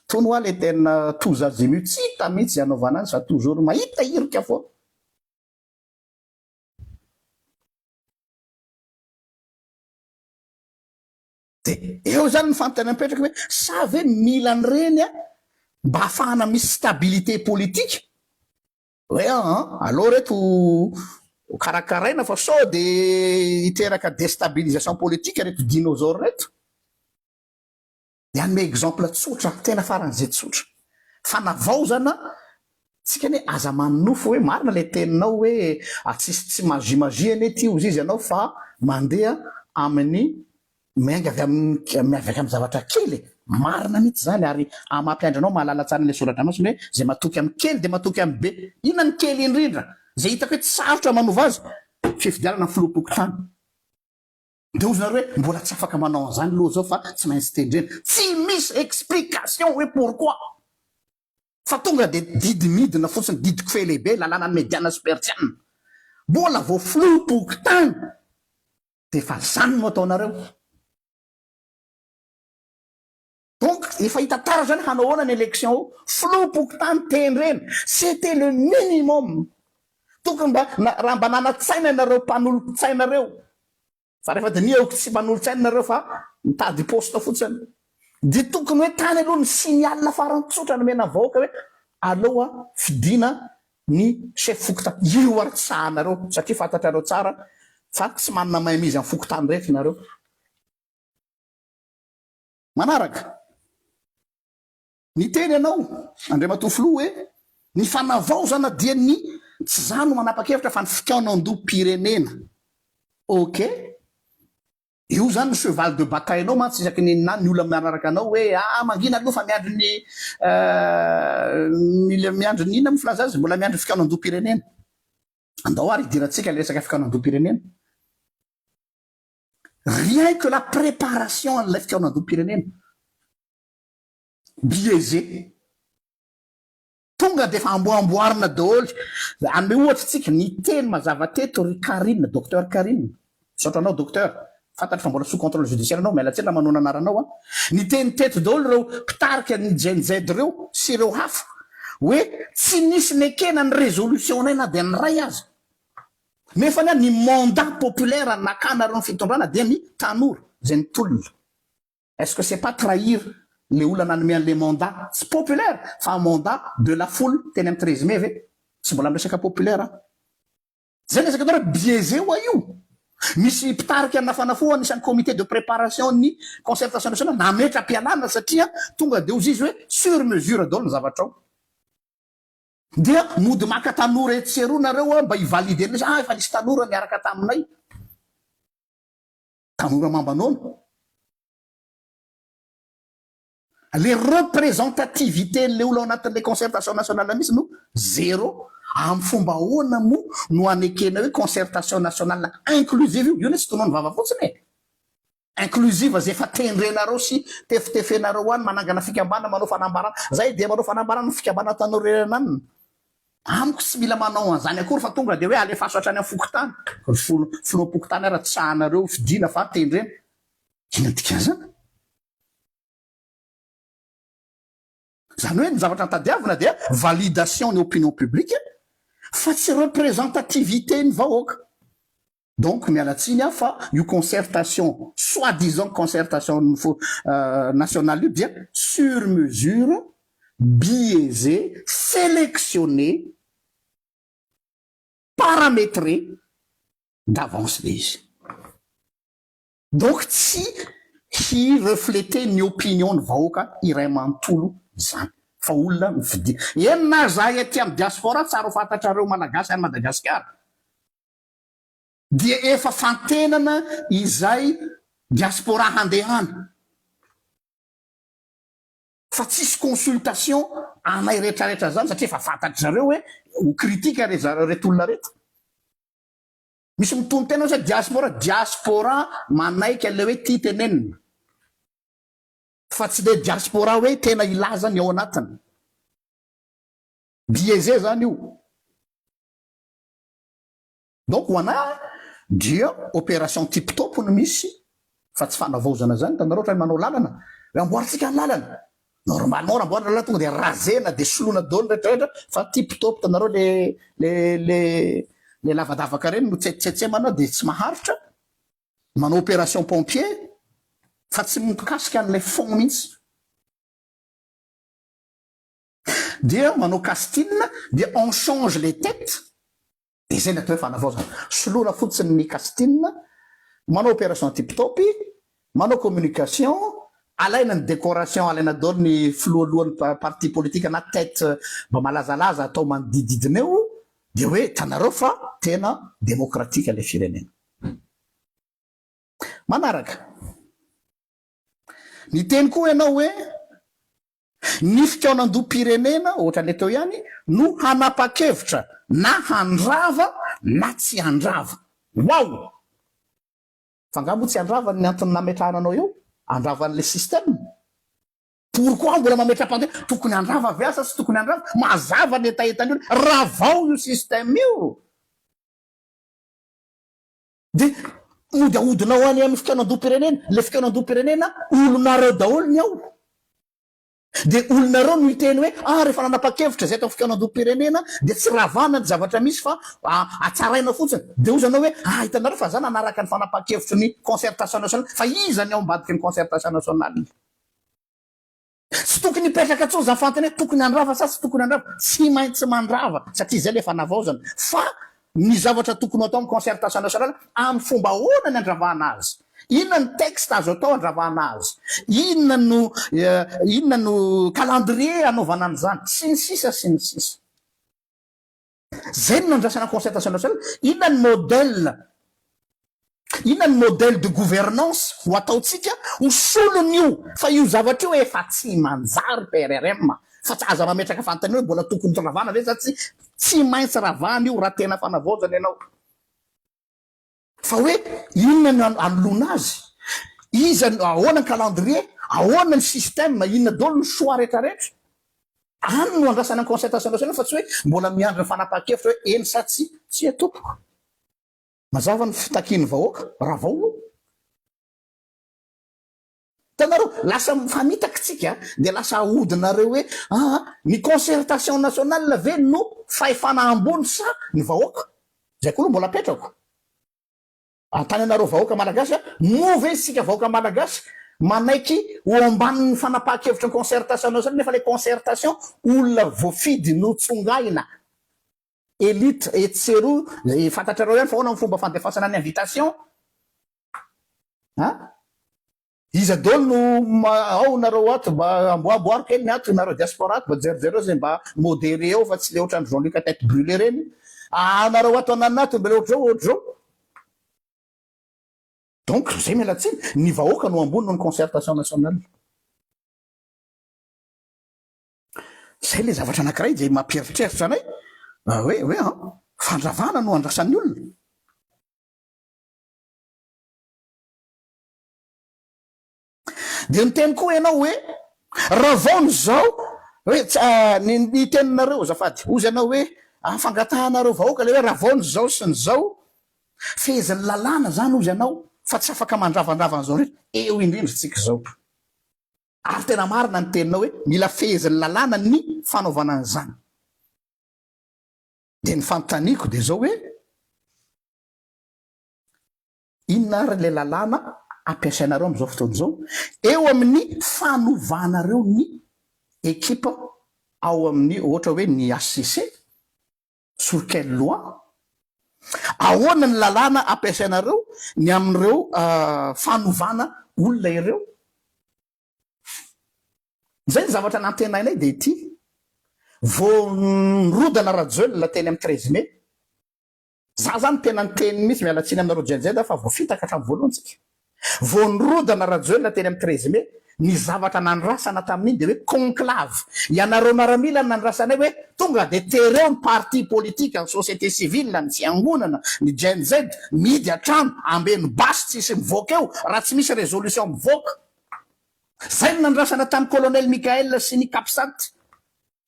B: tony hoa le tena toza azimy tsy hita mihitsy anaovana azy fa toujours mahita irika foa. De eo zany ny fanontany mipetraka hoe sa ve mila an'ireny mba ahafahana misy stabilité politique hoe aloha reto karakaraina fa sao de hiteraka déstabilisation politique reto dinosaure reto. De anome exemple tsotra tena faran'izay tsotra fanavaozana tsika ne aza manofo hoe marina le teninao hoe atsisy tsy magie ane ty ozy izy ianao fa mandeha amin'ny miainga avy amin'ny zavatra kely marina mihitsy zany ary mampiandranao mahalala tsara le soratra masiny hoe zay matoky amin'ny kely de matoky amin'ny be. Inona ny kely indrindra zay hitako hoe tsy sarotra manova azy fifidianana filopokotany. De ozy nareo hoe mbola tsy afaka manao an'izany loha zao fa tsy maintsy tendrena tsy misy explication hoe pourquoi fa tonga de didy midina fotsiny didiko fe lehibe lalàna ny médiana supertiana mbola vo filopokotany de fa zany no ataonareo. Donc efa hita tara zany hanao ahoana ny élection filopokotany tendrena c'était le minimum tokony mba raha mba nanatsaina nareo mpanolotsainareo fa rehefa de niaoko tsy mpanolotsaina nareo fa mitady poste fotsiny de tokony hoe tany aloha ny signal farany tsotra nomena vahoaka hoe aloha fidina ny chef fokotany io ary tsahanareo satria fantatrareo tsara fa tsy manana mahay mizy amin'ny fokotany rehetra nareo. Manaraka ny teny ianao Andriamatofilo hoe ny fanavaozana dia ny tsy zany no manapa-kevitra fa ny fikaonam-do-pirenena. Ok, io zany ny cheval de bataille anao mantsy isaky ny na ny olona mianaraka anao hoe mangina aloha fa miandro ny miandro ny inona mo filaza azy mbola miandro fikaonam-do-pirenena. Andao ary idiratsika le resaka fikaonam-do-pirenena. Rien que la préparation an'ilay fikaonam-do-pirenena biaisé tonga de fa amboamboarina daholo ame ohatsy tsika ny teny mazava teto ry Karine, docteur Karine sotranao docteur fantatry fa mbola sous contrôle judiciaire anao miala tsela manao anaranao ny teny teto daholo reo mpitarika ny GNZ reo sy ireo hafa hoe tsy nisy nekena ny résolution nay na de ny ray azy nefa ny mandat populaire nakana reo ny fitondrana dia ny tanora zay ny tolona. Est-ce que c'est pas trahir le olona nanome an'le mandat tsy populaire fa mandat de la foule teny amin'ny 13 mai ve tsy mbola miresaka populaire zay resaka tao biaisé hoa io misy mpitarika ny nafanafo anisan'ny comité de préparation ny concertation nationale nametra mpialana satria tonga de ozy izy hoe sur mesure daholo ny zavatra ao dia mody maka tanora etseroa nareo mba hivalide ny efa nisy tanora niaraka taminay tanora mambanona. Le représentativité le olo anatin'le concertation nationale misy no zéro amin'ny fomba ahoana mo no anekena hoe concertation nationale inclusive io ne tsy tonao ny vava fotsiny inclusive zay efa tendrenareo sy tefitefenareo any manangana fikambana manao fanambarana zay dia manao fanambarana fikambana tanora anany amiko tsy mila manao an'izany akory fa tonga de hoe alefaso hatrany amin'ny fokotany filopokotany ara tsahanareo fidina fa tendrena ina dikan'izany. Zany hoe ny zavatra tadiavina dia validation ny opinion publique fa tsy représentativité ny vahoaka. Donc mialatsiny fa io concertation soi-disant concertation nationale io dia sur mesure biaisé, sélectionné, paramétré d'avance le izy. Donc tsy hireflete ny opinion ny vahoaka iray manontolo zany fa olona mividi enina zahay aty amin'ny diaspora tsara ho fantatrareo malagasy any Madagasikara dia efa fantenana izay diaspora handehana fa tsisy consultation anay rehetrarehetra zany satria efa fantatry zareo hoe ho kritika reto olona reto. Misy mitony tena sa diaspora manaiky ale hoe tia tenenina fa tsy le diaspora hoe tena ilazany ao anatiny. Biaisé zany io. Donc ho ana dia opération tip-top no misy fa tsy fanavaozana zany tanareo ohatry manao lalana hoe amboaritsika ny lalana normalement ramboarina lalana tonga de razena de solona daholo rehetrarehetra fa tip-top tanareo le lavadavaka reny no tsetsemana de tsy maharitra manao opération pompier fa tsy mikasika an'ilay fond mihitsy dia manao castine dia on change les têtes de zay natao hoe fanavaozana solona fotsiny ny castine manao opération tip-top manao communication alaina ny décoration alaina daholo ny filohalohan'ny parti politique na tête mba malazalaza atao manodididina eo de hoe tanareo fa tena démocratique le firenena. Manaraka ny teny koa ianao hoe ny fikaonandoam-pirenena ohatra le teo ihany no hanapa-kevitra na handrava na tsy handrava. Wow! Fangamo tsy handrava ny antony nametrahananao eo andravan'le système. Pourquoi mbola mametra-pandeha tokony handrava viasa sy tokony handrava mazava ny etaetany io ravao io système io de mody ahodinao any amin'ny fikaonandoam-pirenena le fikaonandoam-pirenena olonareo daholo ny ao de olonareo no hiteny hoe rehefa nanapa-kevitra zay atao fikaonandoam-pirenena de tsy ravana ny zavatra misy fa atsaraina fotsiny de ozanao hoe hitanareo fa zany anaraka ny fanapa-kevitry ny concertation nationale fa izany ao ambadiky ny concertation nationale tsy tokony hipetraka tsony za fantany hoe tokony handrava sa tsy tokony handrava tsy maintsy mandrava satria zay le fanavaozana fa ny zavatra tokony atao amin'ny concertation nationale amin'ny fomba ahoana ny andravahana azy inona ny texte azo atao andravahana azy inona no calendrier anaovana an'izany sy ny sisa sy ny sisa zay no nandrasana concertation nationale inona ny modèle de gouvernance ho ataotsika ho solon'io fa io zavatra io efa tsy manjary PRRM fa tsy aza mametraka fantany hoe mbola tokony ravana ve sa tsy maintsy ravana io raha tena fanavaozana ianao fa hoe inona ny anoloana azy iza ahoana ny calendrier ahoana ny système inona daholo ny choix rehetrarehetra any no andrasana ny concertation nationale fa tsy hoe mbola miandry ny fanapa-kevitra hoe eny sa tsy atopoko mazava ny fitakiany vahoaka ravao tanareo lasa mifamitaka de lasa ahodinareo hoe ny concertation nationale ve no fahefana ambony sa ny vahoaka zay koa mbola apetrako antany anareo vahoaka malagasy move sika vahoaka malagasy manaiky ho ambanin'ny fanapa-kevitra ny concertation nationale nefa le concertation olona voafidy no tsongaina élite etsero fantatrareo ihany fa ahoana ny fomba fandefasana ny invitation iza daholo no ao nareo ato mba amboaboarika eny ny ato nareo diaspora ato mba jerijereo zay mba modéré eo fa tsy le ohatran'ny Jean-Luc tête brûlé reny nareo ato ananato mba le ohatr'zao donc zay mialatsiny ny vahoaka no ambony no ny concertation nationale zay le zavatra anankiray zay mampieritreritra anay hoe fandravana no andrasan'ny olona de nyteny koa ianao hoe ravaony zao hoe ny teninareo zafady ozy ianao hoe fangatahanareo vahoaka le hoe ravaony zao sy ny zao fehezany lalàna zany ozy ianao fa tsy afaka mandravandravana zao rehetra eo indrindratsika zao ary tena marina ny teninao hoe mila fehezany lalàna ny fanaovana an'izany de ny fanontaniako de zao hoe inona ary le lalàna ampiasainareo am'izao fotoana zao eo amin'ny fanovanareo ny ekipa ao amin'ny ohatra hoe ny ACC sur quelle loi ahoana ny lalàna ampiasainareo ny amin'ireo fanovana olona ireo zay ny zavatra nantenainay de ity voarodana rajoelona teny amin'ny 13 mai za zany tena ny teny mihitsy mialatsiny aminareo jenjeda fa voafitaka hatramin'ny voalohantsika voarodana rajoelona teny amin'ny 13 mai ny zavatra nandrasana tamin'iny de hoe conclave ianareo miaramila ny nandrasanay hoe tonga de tereo ny parti politique ny société civile ny fiangonana ny JNZ midy atrano ambeny basy tsisy mivoaka eo raha tsy misy résolution mivoaka zay ny nandrasana tamin'ny colonel Michael sy ny Capsat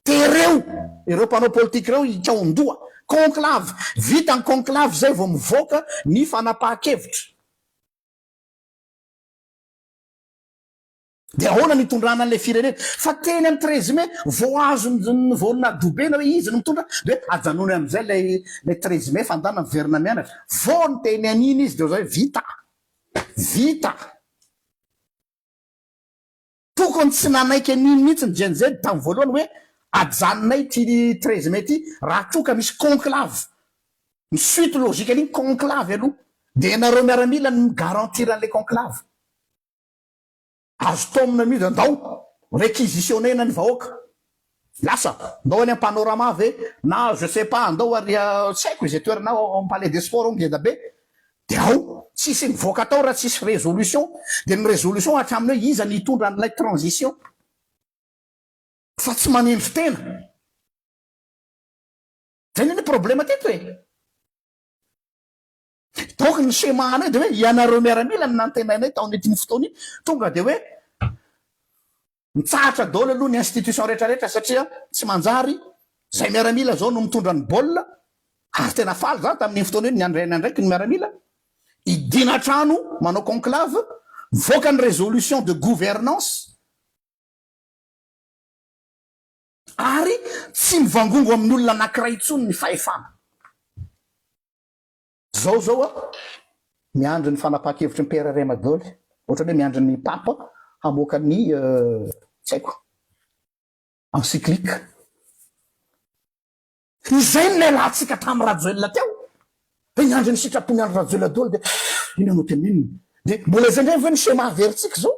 B: tereo ireo mpanao politique reo ikaondoa conclave vita ny conclave zay vao mivoaka ny fanapahan-kevitra de ahoana nitondrana an'le firenena fa teny amin'ny 13 mai voazo vonadobena hoe izy no mitondra de ajanony am'izay le 13 mai fandana miverina mianatra vo ny teny aniny izy de zay vita tokony tsy nanaiky aniny mihitsy ny JNZ tamin'ny voalohany hoe ajanonay ty 13 mai ty raha toka misy conclave ny suite logique an'iny conclave aloha de nareo miaramila ny garantir an'le conclave azo tomina mihitsy andao réquisitionnena ny vahoaka lasa andao any panorama ve na je sais pas andao ary tsy haiko izy toerana en palais des sports ngeda be de ao tsisy mivoaka atao raha tsisy résolution de ny résolution hatramin'ny hoe iza nitondra an'ilay transition fa tsy manendry tena zay ny problème teto hoe donc ny semanay de hoe ianareo miaramila ny nantenainay taon'ity ny fotoana iny tonga de hoe mitsahatra daholo aloha ny institution rehetrarehetra satria tsy manjary zay miaramila zao no mitondra ny baolina ary tena faly za tamin'ny fotoana iny ny andraina ndraiky ny miaramila idina trano manao conclave voaka ny résolution de gouvernance ary tsy mivangongo amin'ny olona anankiray intsony ny fahefana zao a miandry ny fanapahan-kevitry ny père Remadoly ohatra hoe miandry ny papa hamoaka ny tsy haiko encyclique izay ny lehilahintsika tamin'ny rajoelona teo hoe miandry ny sitrapony andro rajoelona daholo de iny anao tenininy de mbola zay ndray ve ny schéma averintsika zao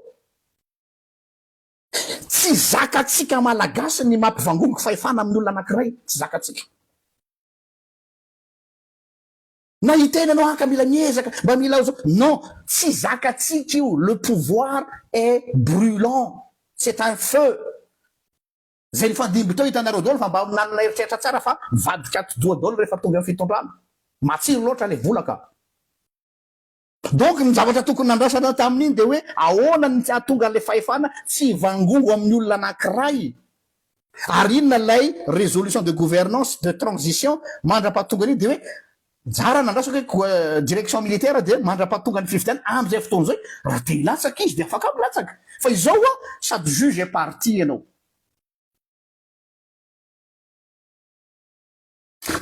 B: tsy zakatsika malagasy ny mampivangongo fahefana amin'ny olona anankiray tsy zakatsika na hitena anao haka mila miezaka mba mila ao zao non tsy zakatsika io le pouvoir est brûlant c'est un feu zay ny fandimby teo hitanareo daholo fa mba nanana eritreritra tsara fa mivadika atodoa daholo rehefa tonga amin'ny fitondrana matsiro loatra le volaka donc ny zavatra tokony nandrasana tamin'iny de hoe ahoana ny atonga an'le fahefana tsy vangongo amin'ny olona anankiray ary inona lay résolution de gouvernance de transition mandra-pahatonga an'iny de hoe jara nandrasako hoe direction militaire de mandra-pahatonga ny fifidiana am'izay fotoana zay raha te hilatsaka izy de afaka milatsaka fa izao a sady juge et parti ianao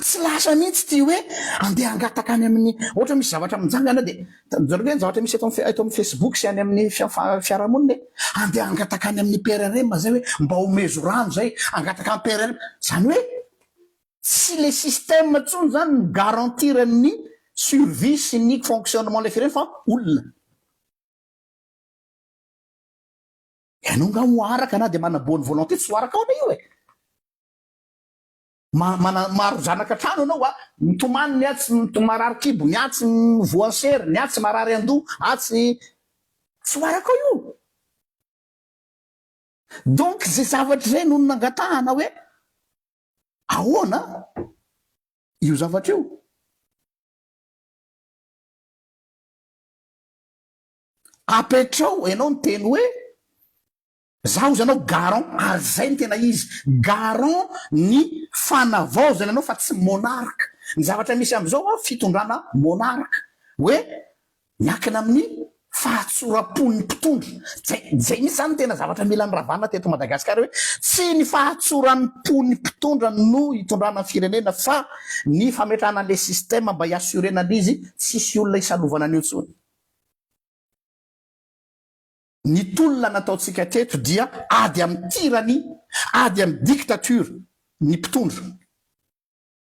B: tsy lasa mihitsy ty hoe andeha angataka any amin'ny ohatra misy zavatra mijangana de zareo hoe zavatra misy eto amin'ny Facebook sy any amin'ny fiarahamonina andeha angataka any amin'ny PRRM zay hoe mba homezo rano zay angataka amin'ny PRRM zany hoe tsy le système tsony zany ny garantir ny survie sy ny fonctionnement le firenena fa olona ianao nga hoaraka na de mana bonne volonté tsy hoaraka ao na io e maro zanaka trano anao a mitomany ny atsy marary kibo ny atsy voansery ny atsy marary andoha atsy tsy hoaraka ao io donc zay zavatra zay no nangatahana hoe ahoana io zavatra io apetrao ianao ny teny hoe zaho zanao garant ary zay ny tena izy garant ny fanavaozana anao fa tsy monarque ny zavatra misy am'izao a fitondrana monarque hoe miakina amin'ny fahatsoram-pon'ny mpitondra zay misy zany tena zavatra mila nyravana teto Madagasikara hoe tsy ny fahatsoran'ny pon'ny mpitondra no hitondrana ny firenena fa ny fametrahana an'le système mba hiassurena an'izy tsisy olona hisalovana an'io tsony ny tolona nataontsika teto dia ady amin'ny tirany ady amin'ny dictature ny mpitondra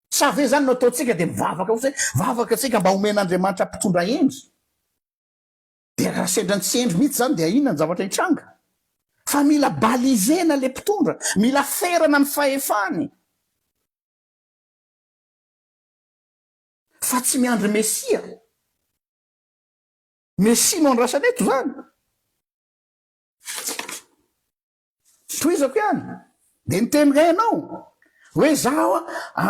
B: sa ve zany no ataontsika de mivavaka ozy vavaka atsika mba homen'andriamanitra mpitondra endry de raha sendrany tsy endry mihitsy zany de inona ny zavatra hitranga fa mila balizena le mpitondra mila ferana ny fahefany fa tsy miandry mesia no andrasany eto zany toizako ihany de nitengainao hoe zaho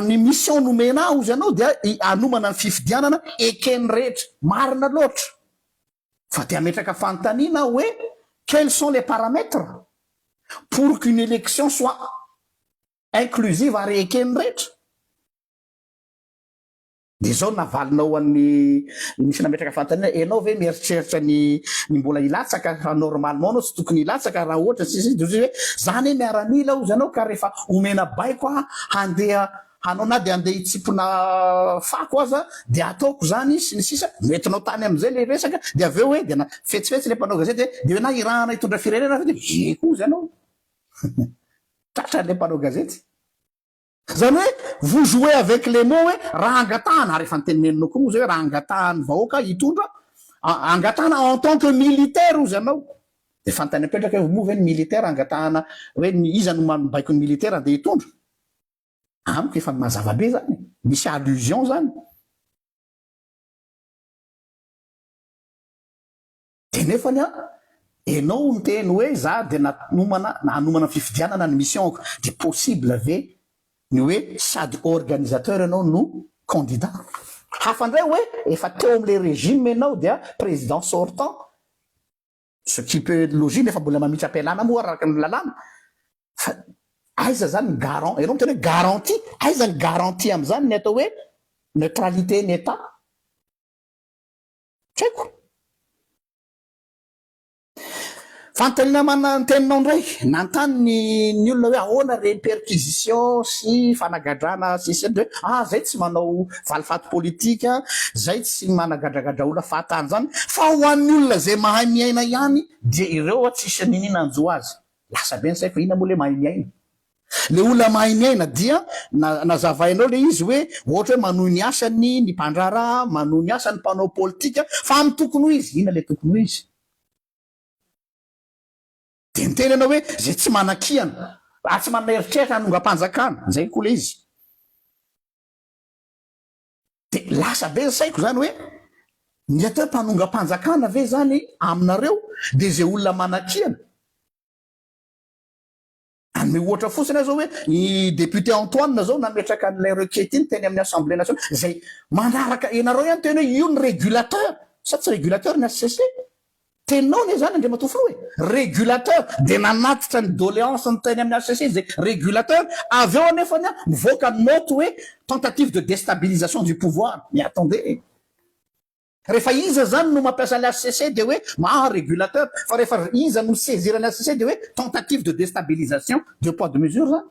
B: ny mission nomena ozy ianao dia anomana ny fifidianana ekeny rehetra marina loatra fa de ametraka fanontaniana hoe quels sont les paramètres pour qu'une élection soit inclusive ary ekeny rehetra de zao navalinao an'ny misy nametraka fanontaniana ianao ve mieritreritra ny mbola ilatsaka normalement anao tsy tokony ilatsaka raha ohatra tsisy de hoe zany hoe miaramila ozy ianao ka rehefa omena baiko handeha hanao na de andeha hitsipona fako aza de ataoko zany sy ny sisa metinao tany am'izay le resaka de aveo hoe de na fetsifetsy le mpanao gazety de hoe na irahana hitondra firenena de eko ozy ianao tratra le mpanao gazety zany hoe vous jouez avec les mots hoe raha angatahana rehefa nyteneninao koa moa zay hoe raha angatahany vahoaka hitondra angatahana en tant que militaire ozy ianao de fantany apetraka hoe mova ny militaire angatahana hoe iza no manombaiko ny militaire andeha hitondra amiko efa mazava be zany misy allusion zany de nefany enao miteny hoe za de nanomana fifidianana ny missionko de possible ve ny hoe sady organisateur ianao no candidat hafandray hoe efa teo am'le régime ianao dia président sortant ce qui peut logique nefa mbola mamitsy ampelana moa araka ny lalàna fa aiza zany ny garant ianao miteny hoe garantie aiza ny garantie am'zany ny atao hoe neutralité ny état traiko fantanina mana ny teninao ndray nantany ny olona hoe ahoana réperquisition sy fanagadrana sisy hoe zay tsy manao valifaty politika zay tsy managadragadra olona fahatany zany fa ho an'ny olona zay mahay miaina ihany de ireo tsisy ninina anjo azy lasa be ny saiko ina moa le mahay miaina le olona mahay miaina dia nazavainao le izy hoe ohatra hoe manohy ny asany ny mpandraraha manohy ny asany mpanao politika fa amy tokony ho izy ina le tokony ho izy de niteny anao hoe zay tsy manakiana tsy manana eritreritra anonga-panjakana zay koa le izy de lasa be saiko zany hoe ny atao mpanonga-panjakana ve zany aminareo de zay olona manakiana ame ohatra fotsiny zao hoe ny député Antoine zao nametraka n'lay requête iny teny amin'ny assemblée nationale zay manaraka ianareo ihany teny hoe io ny régulateur sa tsy régulateur ny HCC tenao ne zany andre matofo hoe régulateur de nanatitra ny doléance ny teny amin'ny HCC zay régulateur aveo anefany mivoaka note hoe tentative de déstabilisation du pouvoir mais attendez rehefa iza zany no mampiasa ny HCC de hoe régulateur fa rehefa iza no saisirany HCC de hoe tentative de déstabilisation de poids de mesure zany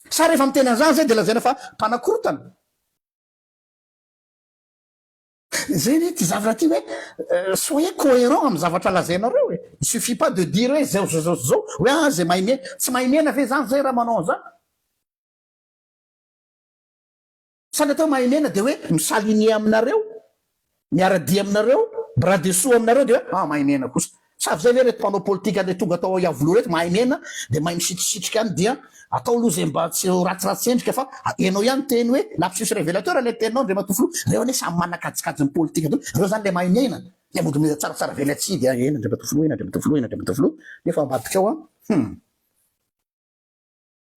B: sa rehefa miteny an'zany zay de lazaina fa mpanakorotana zay ne ty zavatra ty hoe soyez cohérent amy zavatra lazainareo e il suffit pas de dire hoe zao hoe zay mahay miaina tsy mahay miaina ve zany zay raha manao an'zany sady atao mahay miaina de hoe misaligné aminareo miara-dia aminareo bras dessous aminareo de hoe mahay miaina kosa savy zay ve reto mpanao politika le tonga atao iavoloha reto mahay miaina de mahay misitrisitrika any dia atao aloha zay mba tsy ratsiratsy endrika fa ianao ihany teny hoe lapsus révélateur le teninao ndre matofolo reo ane samy manakajikajy ny politika reo zany le mahay miaina le mody tsaratsara velatsy dia ena ndre matofolo nefa ambadika ao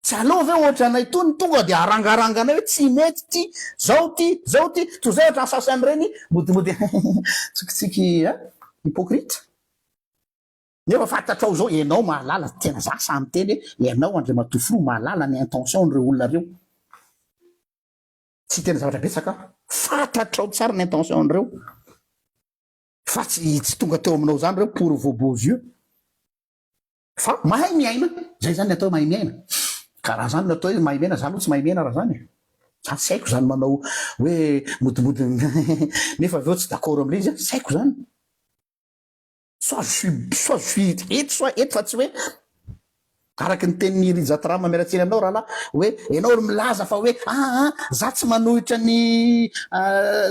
B: tsy alova ve ohatra anay tony tonga de arangaranganay hoe tsy mety ty zao ty to zay ohatra asasany reny modimody tsikitsiky hypocrite nefa fantatrao zao ianao mahalala tena za samy teny hoe ianao andre matofolo mahalala ny intention nreo olona reo tsy tena zavatra betsaka fantatrao tsara ny intention nreo fa tsy tonga teo aminao zany reo pour vos beaux yeux fa mahay miaina zay zany atao mahay miaina karaha zany natao hoe mahay miaina za aloha tsy mahay miaina raha zany za tsy haiko zany manao hoe modimody nefa aveo tsy d'accord am'le izy saiko zany soit je suis eto soit eto fa tsy hoe araky ny teniny rizatrama miaratsiny aminao raha la hoe ianao milaza fa hoe za tsy manohitra ny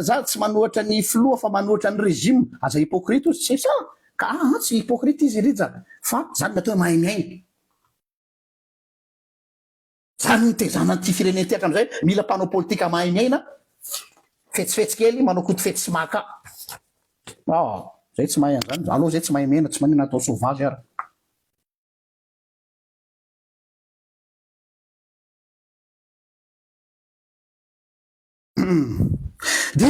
B: za tsy manohatra ny filoha fa manohitra ny régime aza hypocrite ozy tsy sa ka tsy hypocrite izy rija fa zany natao hoe mahay miaina zany nitezana ty fireneny ty hatram'izay mila mpanao politika mahay miaina fetsifetsy kely manao kotifetsy sy maka zay tsy mahay an'zany aloha zay tsy mahay miaina tsy manina atao sauvage ary de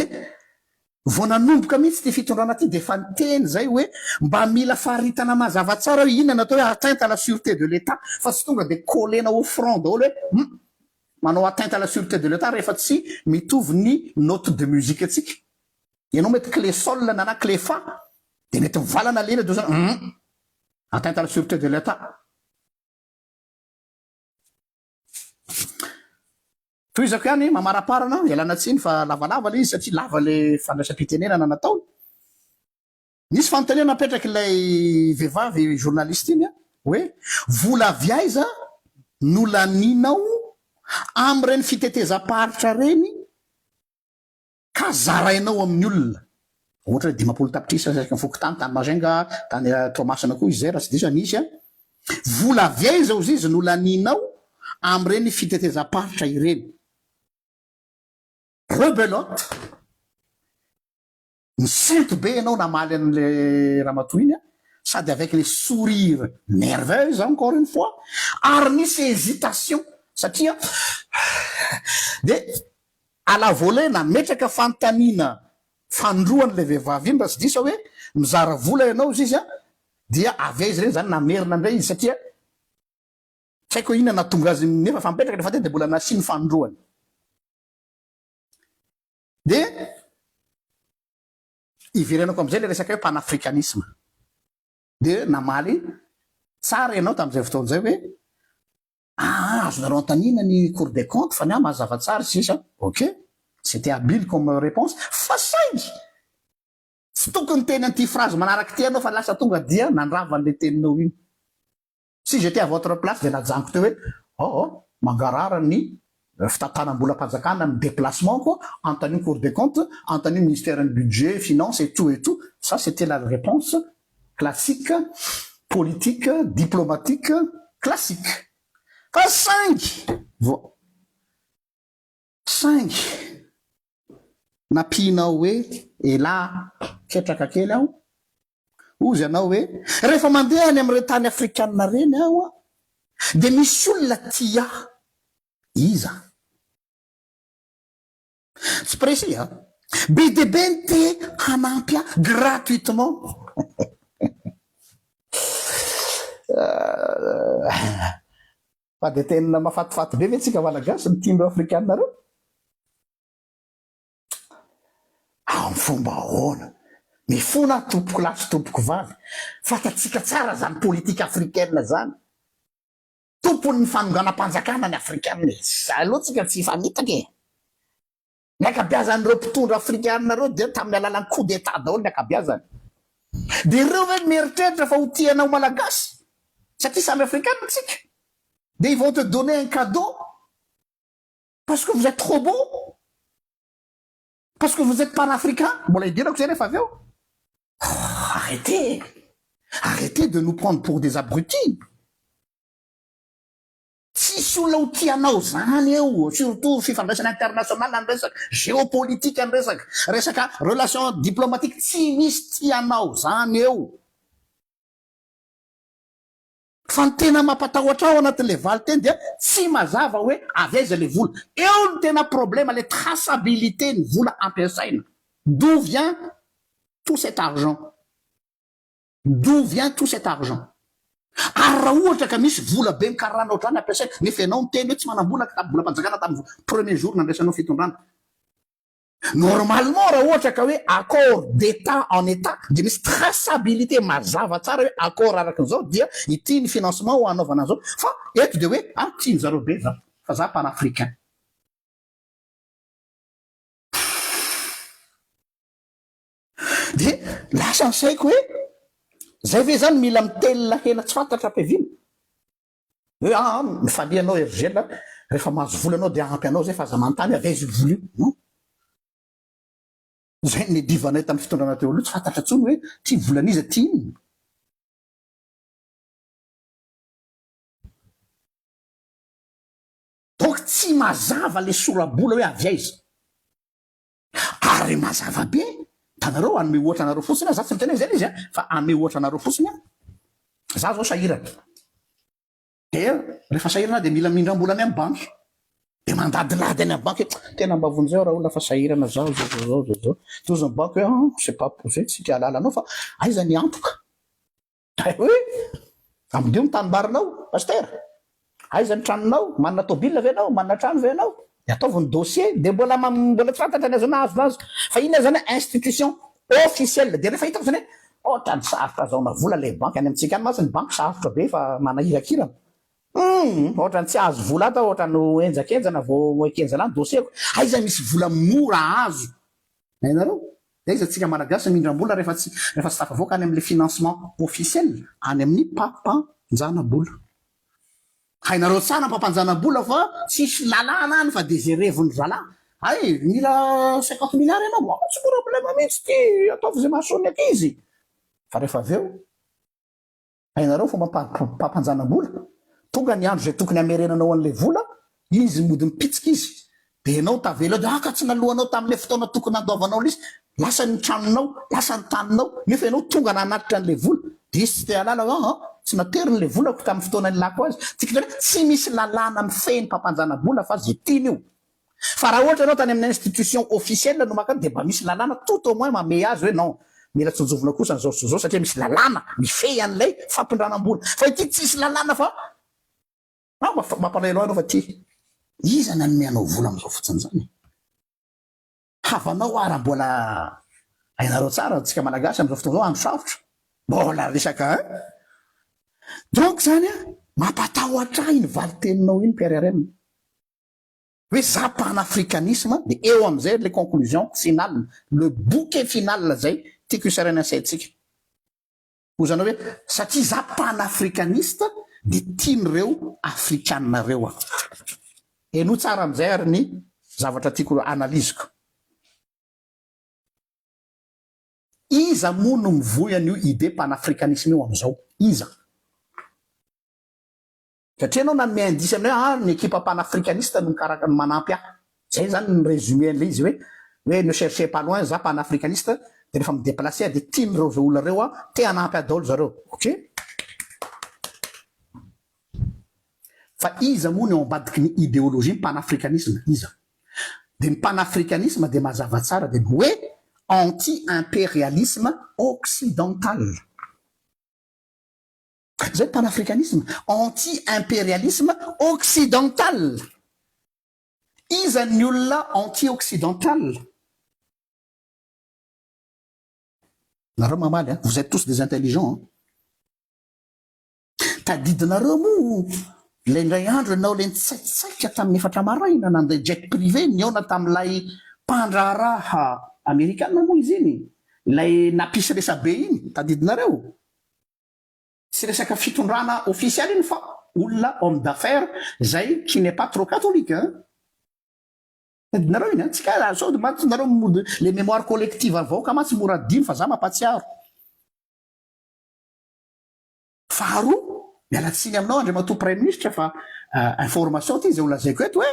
B: vo nanomboka mihitsy ty fitondrana ty de fa niteny zay hoe mba mila faharitana mazava tsara hoe inona natao hoe atteinte à la sûreté de l'état fa tsy tonga de collena au front daholo hoe manao atteinte à la sûreté de l'état rehefa tsy mitovy ny note de musique atsika ianao mety clé sol na clé fa de mety mivalana lena de zany atteinte à la sûreté de l'état toizako ihany mamaraparana ialana tsiny fa lavalava le izy satria lava le fandraisam-pitenenana nataony nisy fanontaniana napetraky ilay vehivavy journaliste iny a hoe vola viaiza no laninao am'ireny fitetezam-paritra reny ka zarainao amin'ny olona ohatra hoe dimapolo tapitrisa mifoky tany mazenga tany tomasina koa izy zay raha tsy diso anisy a vola viaiza ozy izy no laninao am'ireny fitetezam-paritra ireny rebelote misainto be ianao namaly an'le ramatoa iny a sady avec les sourires nerveuse encore une fois ary misy hésitation satria de ala volé nametraka fanontaniana fandroan'le vehivavy iny raha tsy disa hoe mizara vola ianao izy a dia avy izy reny zany namerina ndray izy satria tsy haiko inona natonga azy nefa fa mipetraka rehefa te de mbola nasiny fandroany de iverenako am'izay le resaka hoe panafricanisme de namaly tsara ianao tam'izay fotoan'izay hoe azonareo antanina ny cour des comptes fa ny mazava tsara sisa ok c'était habile comme réponse fa saingy tsy tokony teny anty phrase manaraky ty anao fa lasa tonga dia nandravan'le teninao iny si j'étais à votre place de najaniko teo hoe mangarara ny fitantanam-bolam-panjakana ny déplacement quoi antanio cour des comptes antanio ministère du budget finance et tout ça c'était la réponse classique politique diplomatique classique fa saingy napinao hoe ela ketraka kely aho ozy anao hoe rehefa mandeha any am'ire tany afrikanina reny aho a de misy olona tia iza tsy précis be de be ny te hanampy gratuitement fa de tenina mafatifaty be ve tsika malagasy ny tiandreo afrikanina reo amin'ny fomba ahoana mifona tompoko lasy tompoko vavy fatatsika tsara zany politika africaine zany tompony ny fanonganam-panjakana ny afrikanina aloha tsika tsy fanitaka ny akabiazan'ireo mpitondra afrikanina reo de tamin'ny alalan'ny coup d'état daholo ny akabiazany de ireo hoe mieritreritra fa ho tianao malagasy satria samy afrikanina tsika de ils vont te donner un cadeau parce que vous êtes trop beau parce que vous êtes panafricain mbola idirako zay rehefa avy eo arrêtez de nous prendre pour des abrutis tsisy olona ho tianao zany eo surtout fifandraisana international ny resaka géopolitique ny resaka relation diplomatique tsy misy tianao zany eo fa ny tena mampatahotra ao anatin'le valy teny dia tsy mazava hoe avaiza le vola eo ny tena problème le traçabilité ny vola ampiasaina d'où vient tout cet argent ary raha ohatra ka misy vola be mikarana ohatrany ampiasaina nefa ianao ny teny hoe tsy manam-bola tambola-panjakana tamin'ny premier jour nandraisanao fitondrana normalement raha ohatra ka hoe accord d'état en état de misy traçabilité mazava tsara hoe accord arakin'izao dia ity ny financement ho anaovana an'izao fa eto de hoe tiany zareo be za fa za panafricain de lasa ny saiko hoe zay ve zany mila mitelona hena tsy fantatra ampivina hoe mifalianao erzela rehefa mahazo vola anao dia ampy anao zay fa aza manontany avaizy vola io non zay ny divanay tamin'ny fitondrana teo aloha tsy fantatra tsony hoe ty volan'iza ty iny donc tsy mazava le sorabola hoe avy aiza ary mazava be tanareo anome ohatra anareo fotsiny za tsy mitena zay izy fa anome ohatra anareo fotsiny za zao sahirana dia rehefa sahirana dia mila mindram-bolany amin'ny banky dia mandadilady any amin'ny banky tena mba vonjeo raha olona fa sahirana zao tozany banky hoe c'est pas posé tsy tia alala anao fa aiza ny antoka hoe amin'io ny tanibarinao pastera aiza ny tranonao manana tôbila ve anao manana trano ve anao ataovy ny dossier dia mbola tsy fantatra ny azo nahazo nazy fa iny zany institution officielle dia rehefa hitako zany hoe ohatra ny sarotra azaona vola le banky any amintsika any masy ny banky sarotra be fa manahirakirana ohatra ny tsy azo vola ata ohatra no enjakenjana vao ekenjana ny dossier-ko aiza misy vola mora azo hainareo dia izy atsika malagasy mindram-bola rehefa tsy tafavoaka any amin'le financement officiel any amin'ny pampanjana-bola hainareo tsara mpampanjana-bola fa tsisy lalàna any fa désirévony zala ay mila 50 milliards ianao tsy problème mihitsy ty ataovy zay mahasony akizy fa rehefa aveo hainareo fomba mpampanjana-bola tonga ny andro zay tokony amerenanao an'le vola izy mody mipitsika izy dia enao tavela dia ka tsy nalohanao tamin'le fotoana tokony andovanao lizy lasa ny tranonao lasa ny taninao nefa ianao tonga nanatitra an'le vola dia izy tsy te halala tsy nateriny le volako tamin'ny fotoana ny lako azy tsika tsy misy lalàna mifehy ny mpampanjana-bola fa zay tiany io fa raha ohatra anao tany amin'ny institution officielle no makany dia mba misy lalàna tout au moins mamey azy hoe non mila tsonjovona kosa ny zao satria misy lalàna mifehy an'ilay fampindranam-bola fa ity tsisy lalàna fa mampalaelo anao fa ty iza nanome anao vola am'izao fotsiny zany havanao ara mbola hainareo tsara tsika malagasy am'izao fotoana zao andro sarotra mbola resaka donc zany mampatahotra iny valiteninao iny piararena hoe za panafricanisme dia eo am'izay le conclusion finale le bouquet final zay tiako isaraina ansaitsika ozanao hoe satria za panafricaniste dia tian'ireo afrikanareo eno tsara am'izay ary ny zavatra tiako analiziko iza moa no mivoy an'io idée panafricanisme io am'izao iza satria anao nanome indisy aminay ny équipe panafricaniste no mikaraka ny manampy zay zany ny résumé an'le izy hoe ne cherchez pas loin za panafricaniste dia rehefa midéplacer dia tian'ireo zay olona reo te hanampy adaolo zareo ok fa iza moa ny ao ambadiky ny idéologie ny panafricanisme iza dia ny panafricanisme dia mazava tsara dia hoe anti-impérialisme occidental zay panafricanisme anti-impérialisme occidental iza ny olona anti-occidental nareo mamaly vous êtes tous des intelligents tadidinareo moa le ndray andro anao le nitsaitsaika tamin'ny efatra maraina nandeha jet privé niona tamin'ilay mpandraharaha amerikana moa izy iny ilay napisy resabe iny tadidinareo tsy resaka fitondrana officiel iny fa olona homme d'affaires zay qui n'est pas trop catholique tadidinareo iny tsika sao de matsynareo le mémoire collective avaoka matsy mora dino fa za mampatsiaro faharoa mialatsiny aminao andre mato prime ministre fa information ty zay ho lazaiko eto hoe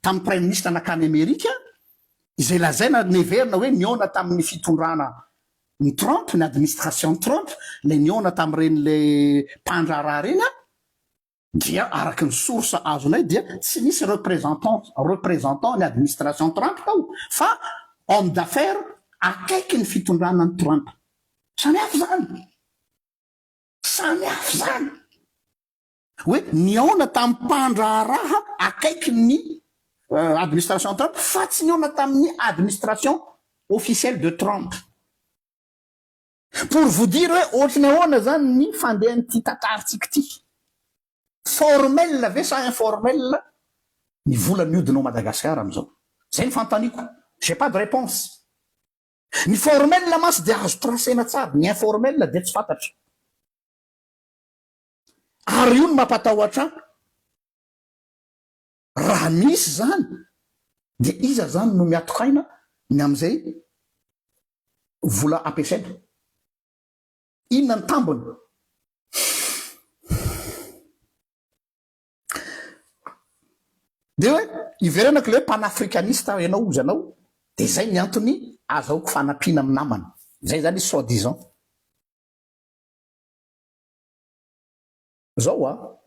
B: tamin'ny prime ministre nakany amerika izay lazaina neverina hoe niona tamin'ny fitondrana ny Trump ny administration Trump le niona tamin'ireny le mpandraharaha reny dia araky ny source azonay dia tsy misy représentant ny administration Trump tao fa homme d'affaires akaiky ny fitondrana ny Trump samihafa zany hoe niona tamin'ny mpandraharaha akaiky ny administration Trump fa tsy niona tamin'ny administration officielle de Trump pour vous dire hoe ohatrany ahoana zany ny fandehan'ity tantarintsika ity formel ve sa informel ny vola miodinao Madagasikara am'izao zay ny fantaniko j'ai pas de réponse ny formel masy dia azo tracena tsara ny informel dia tsy fantatra ary io no mampatahotra raha misy zany de iza zany no miatokaina ny am'izay vola ampiasaina. Inona ny tambony? de hoe iverenako le hoe panafricaniste ianao ozanao de zay ny antony azahoako fanampiana amin'ny namana zay zany soi disant zao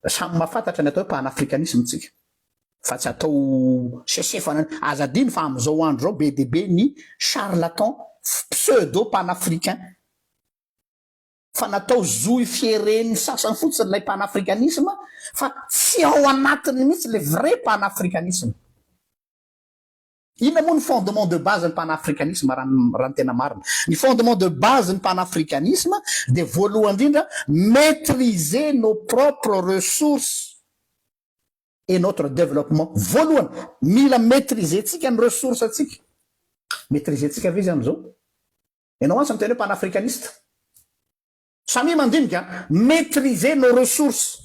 B: samy mahafantatra ny atao hoe panafricanisme tsika fa tsy atao sesefana azadiny fa am'izao andro zao be debe ny charlatan pseudo panafricain fa natao zoy fieren'ny sasany fotsiny lay panafricanisme fa tsy ao anatiny mihitsy le vrai panafricanisme. Inona moa ny fondement de base ny panafricanisme raha ny tena marina? Ny fondement de base ny panafricanisme de voalohany indrindra maîtriser nos propres ressources et notre développement. Voalohany mila maîtriser tsika ny ressources atsika. Maîtriser tsika ve izy am'izao? Ianao any samy tena hoe panafricaniste. Samy mandinika maîtriser nos ressources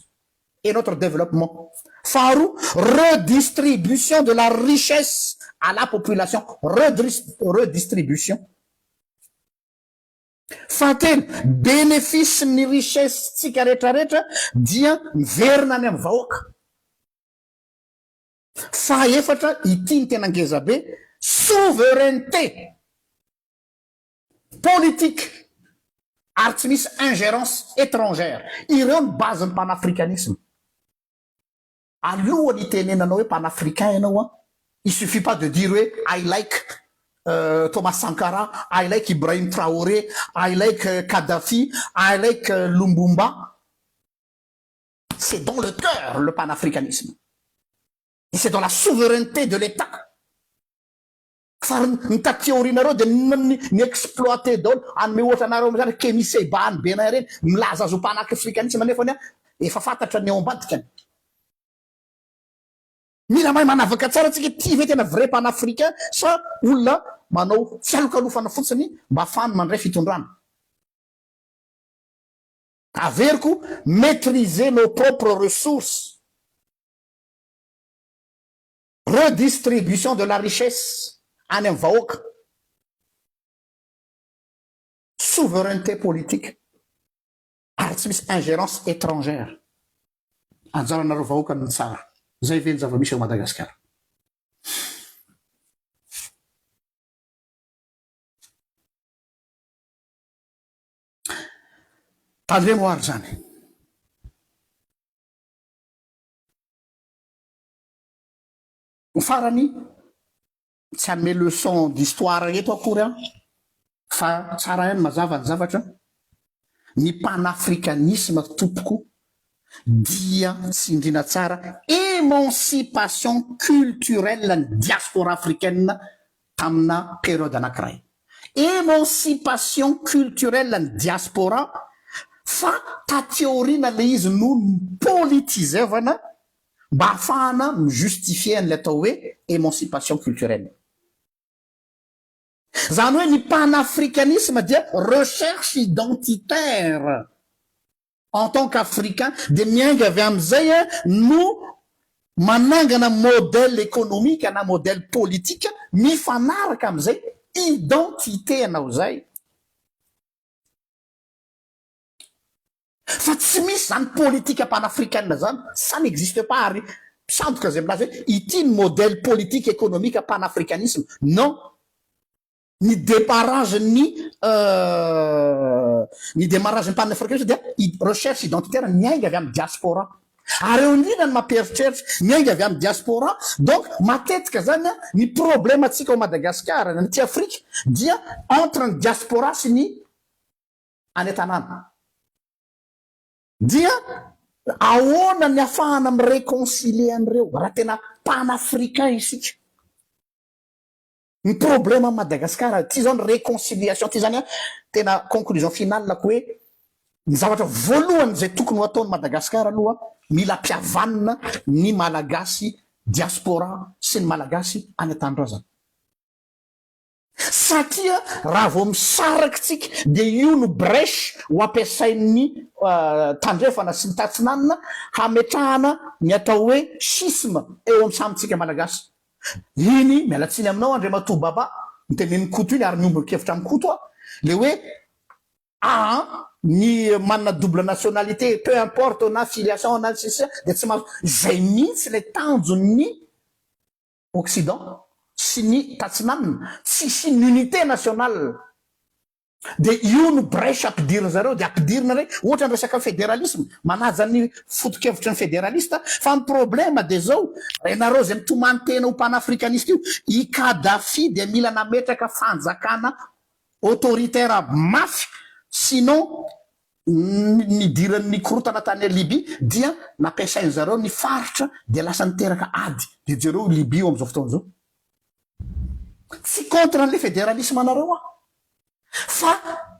B: et notre développement. Faharoa, redistribution de la richesse à la population. Redistribution. Fahatelo, bénéfice ny richesse tsika rehetrarehetra dia miverina any amin'ny vahoaka. Fahaefatra, ity ny tena ngeza be, souveraineté politique ary tsy misy ingérence étrangère. Ireo ny base ny panafricanisme. Alohan'ny itenenanao hoe panafricain ianao il suffit pas de dire hoe I like Thomas Sankara, I like Ibrahim Traoré, I like Kadhafi, I like Lumumba. C'est dans le cœur le panafricanisme. Et c'est dans la souveraineté de l'État. Fa ny théorinareo de ny exploité daholo anome ohatra anareo am'zany Kemi Sebahany be nay reny milaza azo panafricanisme nefa efa fantatra ny ao ambadikany. Mila mahay manavaka tsara tsika ty ve tena vrai panafricain sa olona manao fialokalofana fotsiny mba afahany mandray fitondrana. Averiko maîtriser nos propres ressources. Redistribution de la richesse any amin'ny vahoaka. Souveraineté politique ary tsy misy ingérence étrangère. Anjaranareo vahoaka ny tsara. Zay ve ny zava-misy ao Madagasikara. Tandre moary zany. Ny farany tsy hanome leçon d'histoire eto akory fa tsara ihany mazava ny zavatra. Ny panafricanisme tompoko dia tsindrina tsara émancipation culturelle ny diaspora africaine tamina période anankiray. Émancipation culturelle ny diaspora fa tateorina le izy no politisevana mba afahana mijustifier an'le atao hoe émancipation culturelle. Zany hoe ny panafricanisme dia recherche identitaire en tant qu'Africain de miainga avy am'izay no manangana modèle économique na modèle politique mifanaraka am'izay identité anao zay. Fa tsy misy zany politique panafricaine zany, ça n'existe pas ary sandoka zay milaza hoe ity ny modèle politique économique panafricanisme. Non. Ny démarrage ny démarrage ny panafricanisme dia recherche identitaire miainga avy amin'ny diaspora. Ary eo indrindra ny mampieritreritra miainga avy amin'ny diaspora. Donc matetika zany ny problème atsika ao Madagasikara na ty Afrique dia entre ny diaspora sy ny any an-tanàna. Dia ahoana ny afahana miréconcilier an'ireo raha tena panafricain isika. Ny problème Madagasikara ty zao ny réconciliation ty zany tena conclusion finale ko hoe ny zavatra voalohany zay tokony ho ataony Madagasikara aloha mila piavanina ny malagasy diaspora sy ny malagasy any an-tany razana. satria raha vao misarakytsika dia io no breshe ho ampiasain'ny tandrefana sy ny tatsinanina hametrahana ny atao hoe sisme eo amin'ny samytsika malagasy. Iny mialatsiny aminao Andriamatoa Baba nitenen'ny koto iny ary miombon-kevitra amin'ny koto a le hoe ny manana double nationalité peu importe na filiation na sisa de tsy mahazo zay mihitsy le tanjon'ny Occident sy ny tatsinanina tsisy ny unité nationale de io no breshe ampidirina zareo de ampidirina re ohatra ny resaka fédéralisme manaja ny foto-kevitra ny fédéraliste fa ny problème de zao renareo zay mitomany tena ho panafricaniste io i Kadhafi de mila nametraka fanjakana autoritaire mafy sinon nidiran'ny korotana tany Libye dia nampiasainy zareo ny faritra de lasa niteraka ady de jereo Libye io am'izao fotoana zao tsy contre an'le fédéralisme anareo fa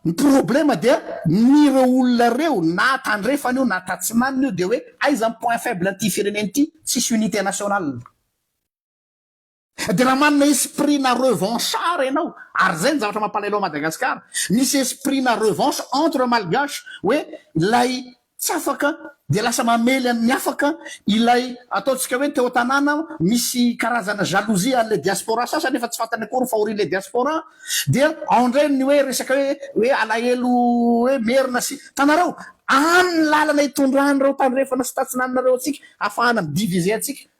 B: ny problème dia nireo olona reo na tandrefana io na tatsinanina io de hoe aiza ny point faible an'ity fireneny ity tsisy unité nationale de raha manana esprit na revanchard ianao ary zay ny zavatra mampalahelo a Madagasikara misy esprit na revanche entre malgache hoe ilay tsy afaka de lasa mamely amin'ny afaka ilay ataotsika hoe teo tanàna misy karazana jalousie an'le diaspora sasany efa tsy fantany akory fahorian'le diaspora dia andreny hoe resaka hoe alahelo hoe merina sy tanareo any lalana itondrany reo tandrefana sy tatsinanareo atsika ahafahana midivize atsika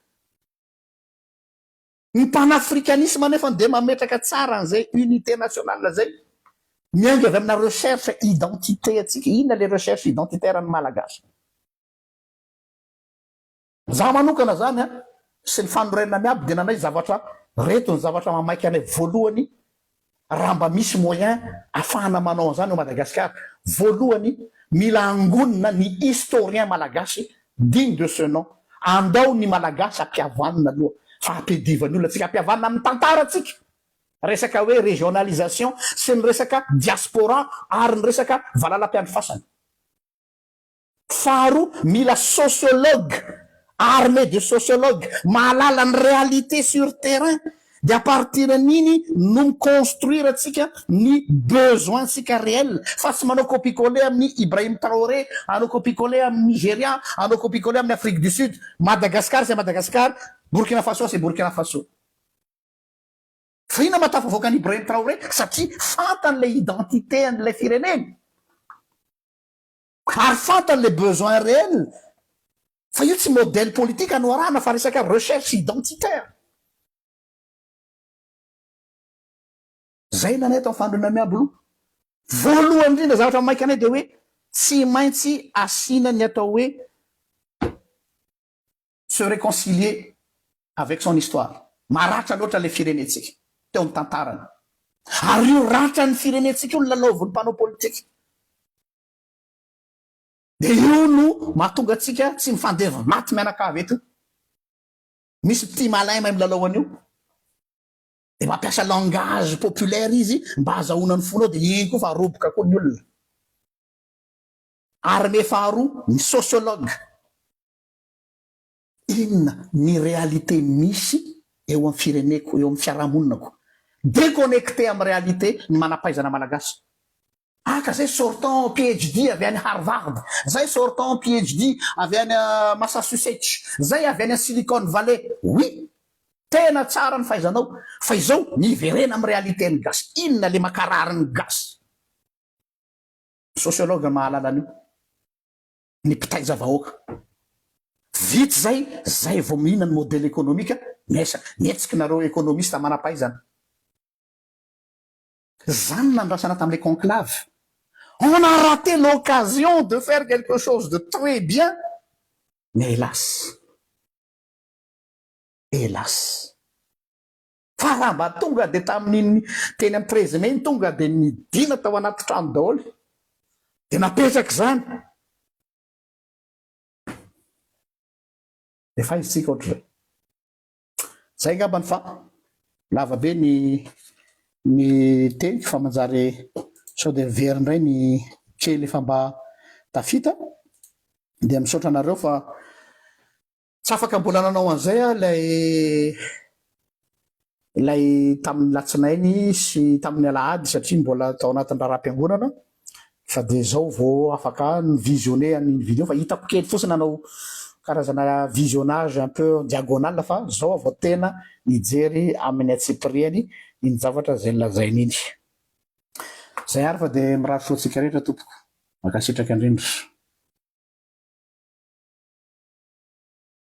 B: ny panafricanisme nefa de mametraka tsara an'izay unité nationale zay miainga avy amina recherche identité atsika inona le recherche identitaire ny malagasy za manokana zany a sy ny fanorenana miaby de nanay zavatra reto ny zavatra mamaiky anay voalohany raha mba misy moyen ahafahana manao an'izany ao Madagasikara voalohany mila angonina ny historien malagasy digne de ce nom andao ny malagasy ampiavanina aloha fa ampidivany olona atsika ampiavanina amin'ny tantara atsika resaka hoe régionalisation sy ny resaka diaspora ary ny resaka valalam-piandrofasany faharoa mila sociologue armée de sociologue mahalala ny réalité sur terrain de à partir an'iny no miconstruire atsika ny besoin tsika réel fa tsy manao copie-coller amin'ny Ibrahim Traoré anao copie-coller amin'ny Nigeria anao copie-coller amin'ny Afrique du Sud Madagascar c'est Madagascar Burkina Faso c'est Burkina Faso fa ina matafavoaka ny Ibrahim Traoré satria fantany le identité an'ilay fireneny ary fantany le besoin réel fa io tsy modèle politique anoarana fa resaka recherche identitaire zay nanay tao fandrona miabolo voalohany indrindra zavatra maiky anay de hoe tsy maintsy asina ny atao hoe se réconcilier avec son histoire maratra loatra le firenetsika teo amin'ny tantarany ary io ratra ny firenetsika io ny lalaoviny mpanao politika de io no mahatonga atsika tsy mifandeva maty mianakavy eto misy tia malay mahay milalao an'io de mampiasa langage populaire izy mba azahoana ny fonao de iny koa fa aroboka koa ny olona armée faharoa ny sociologue inona ny réalité misy eo amin'ny fireneko eo amin'ny fiarahamoninako déconnecté amin'ny réalité ny manampaizana malagasy aka zay sortant PhD avy any Harvard zay sortant PhD avy any Massachusetts zay avy any Silicon Valley oui tena tsara ny fahaizanao fa izao niverena amin'ny réalité ny gasy inona le makarary ny gasy sociologue mahalala an'io ny mpitaiza vahoaka vity zay vao mihina ny modèle économique nihetsiky nareo économiste manampaizana zany nandrasana tam'le conclave on a raté l'occasion de faire quelque chose de très bien mais hélas fa raha mba tonga de tamin'iny teny amin'ny 13 mai tonga de nidina tao anaty trano daholo de napetraky zany de fa izitsika ohatr'izay zay ngambany fa lava be ny teny fa manjary sao de very indray ny kely efa mba tafita de misaotra anareo fa tsy afaka mbola nanao an'izay a lay ilay tamin'ny latsinainy sy tamin'ny alahady satria mbola tao anatin'ny raharam-piangonana fa de zao vao afaka ny visionné an'iny vidéo fa hitako kely fotsiny nanao karazana visionnage un peu diagonale fa zao vao tena nijery amin'ny atsipiriany iny zavatra zay lazainy iny zay ary fa de mirary soatsika rehetra tompoko makasitraka indrindra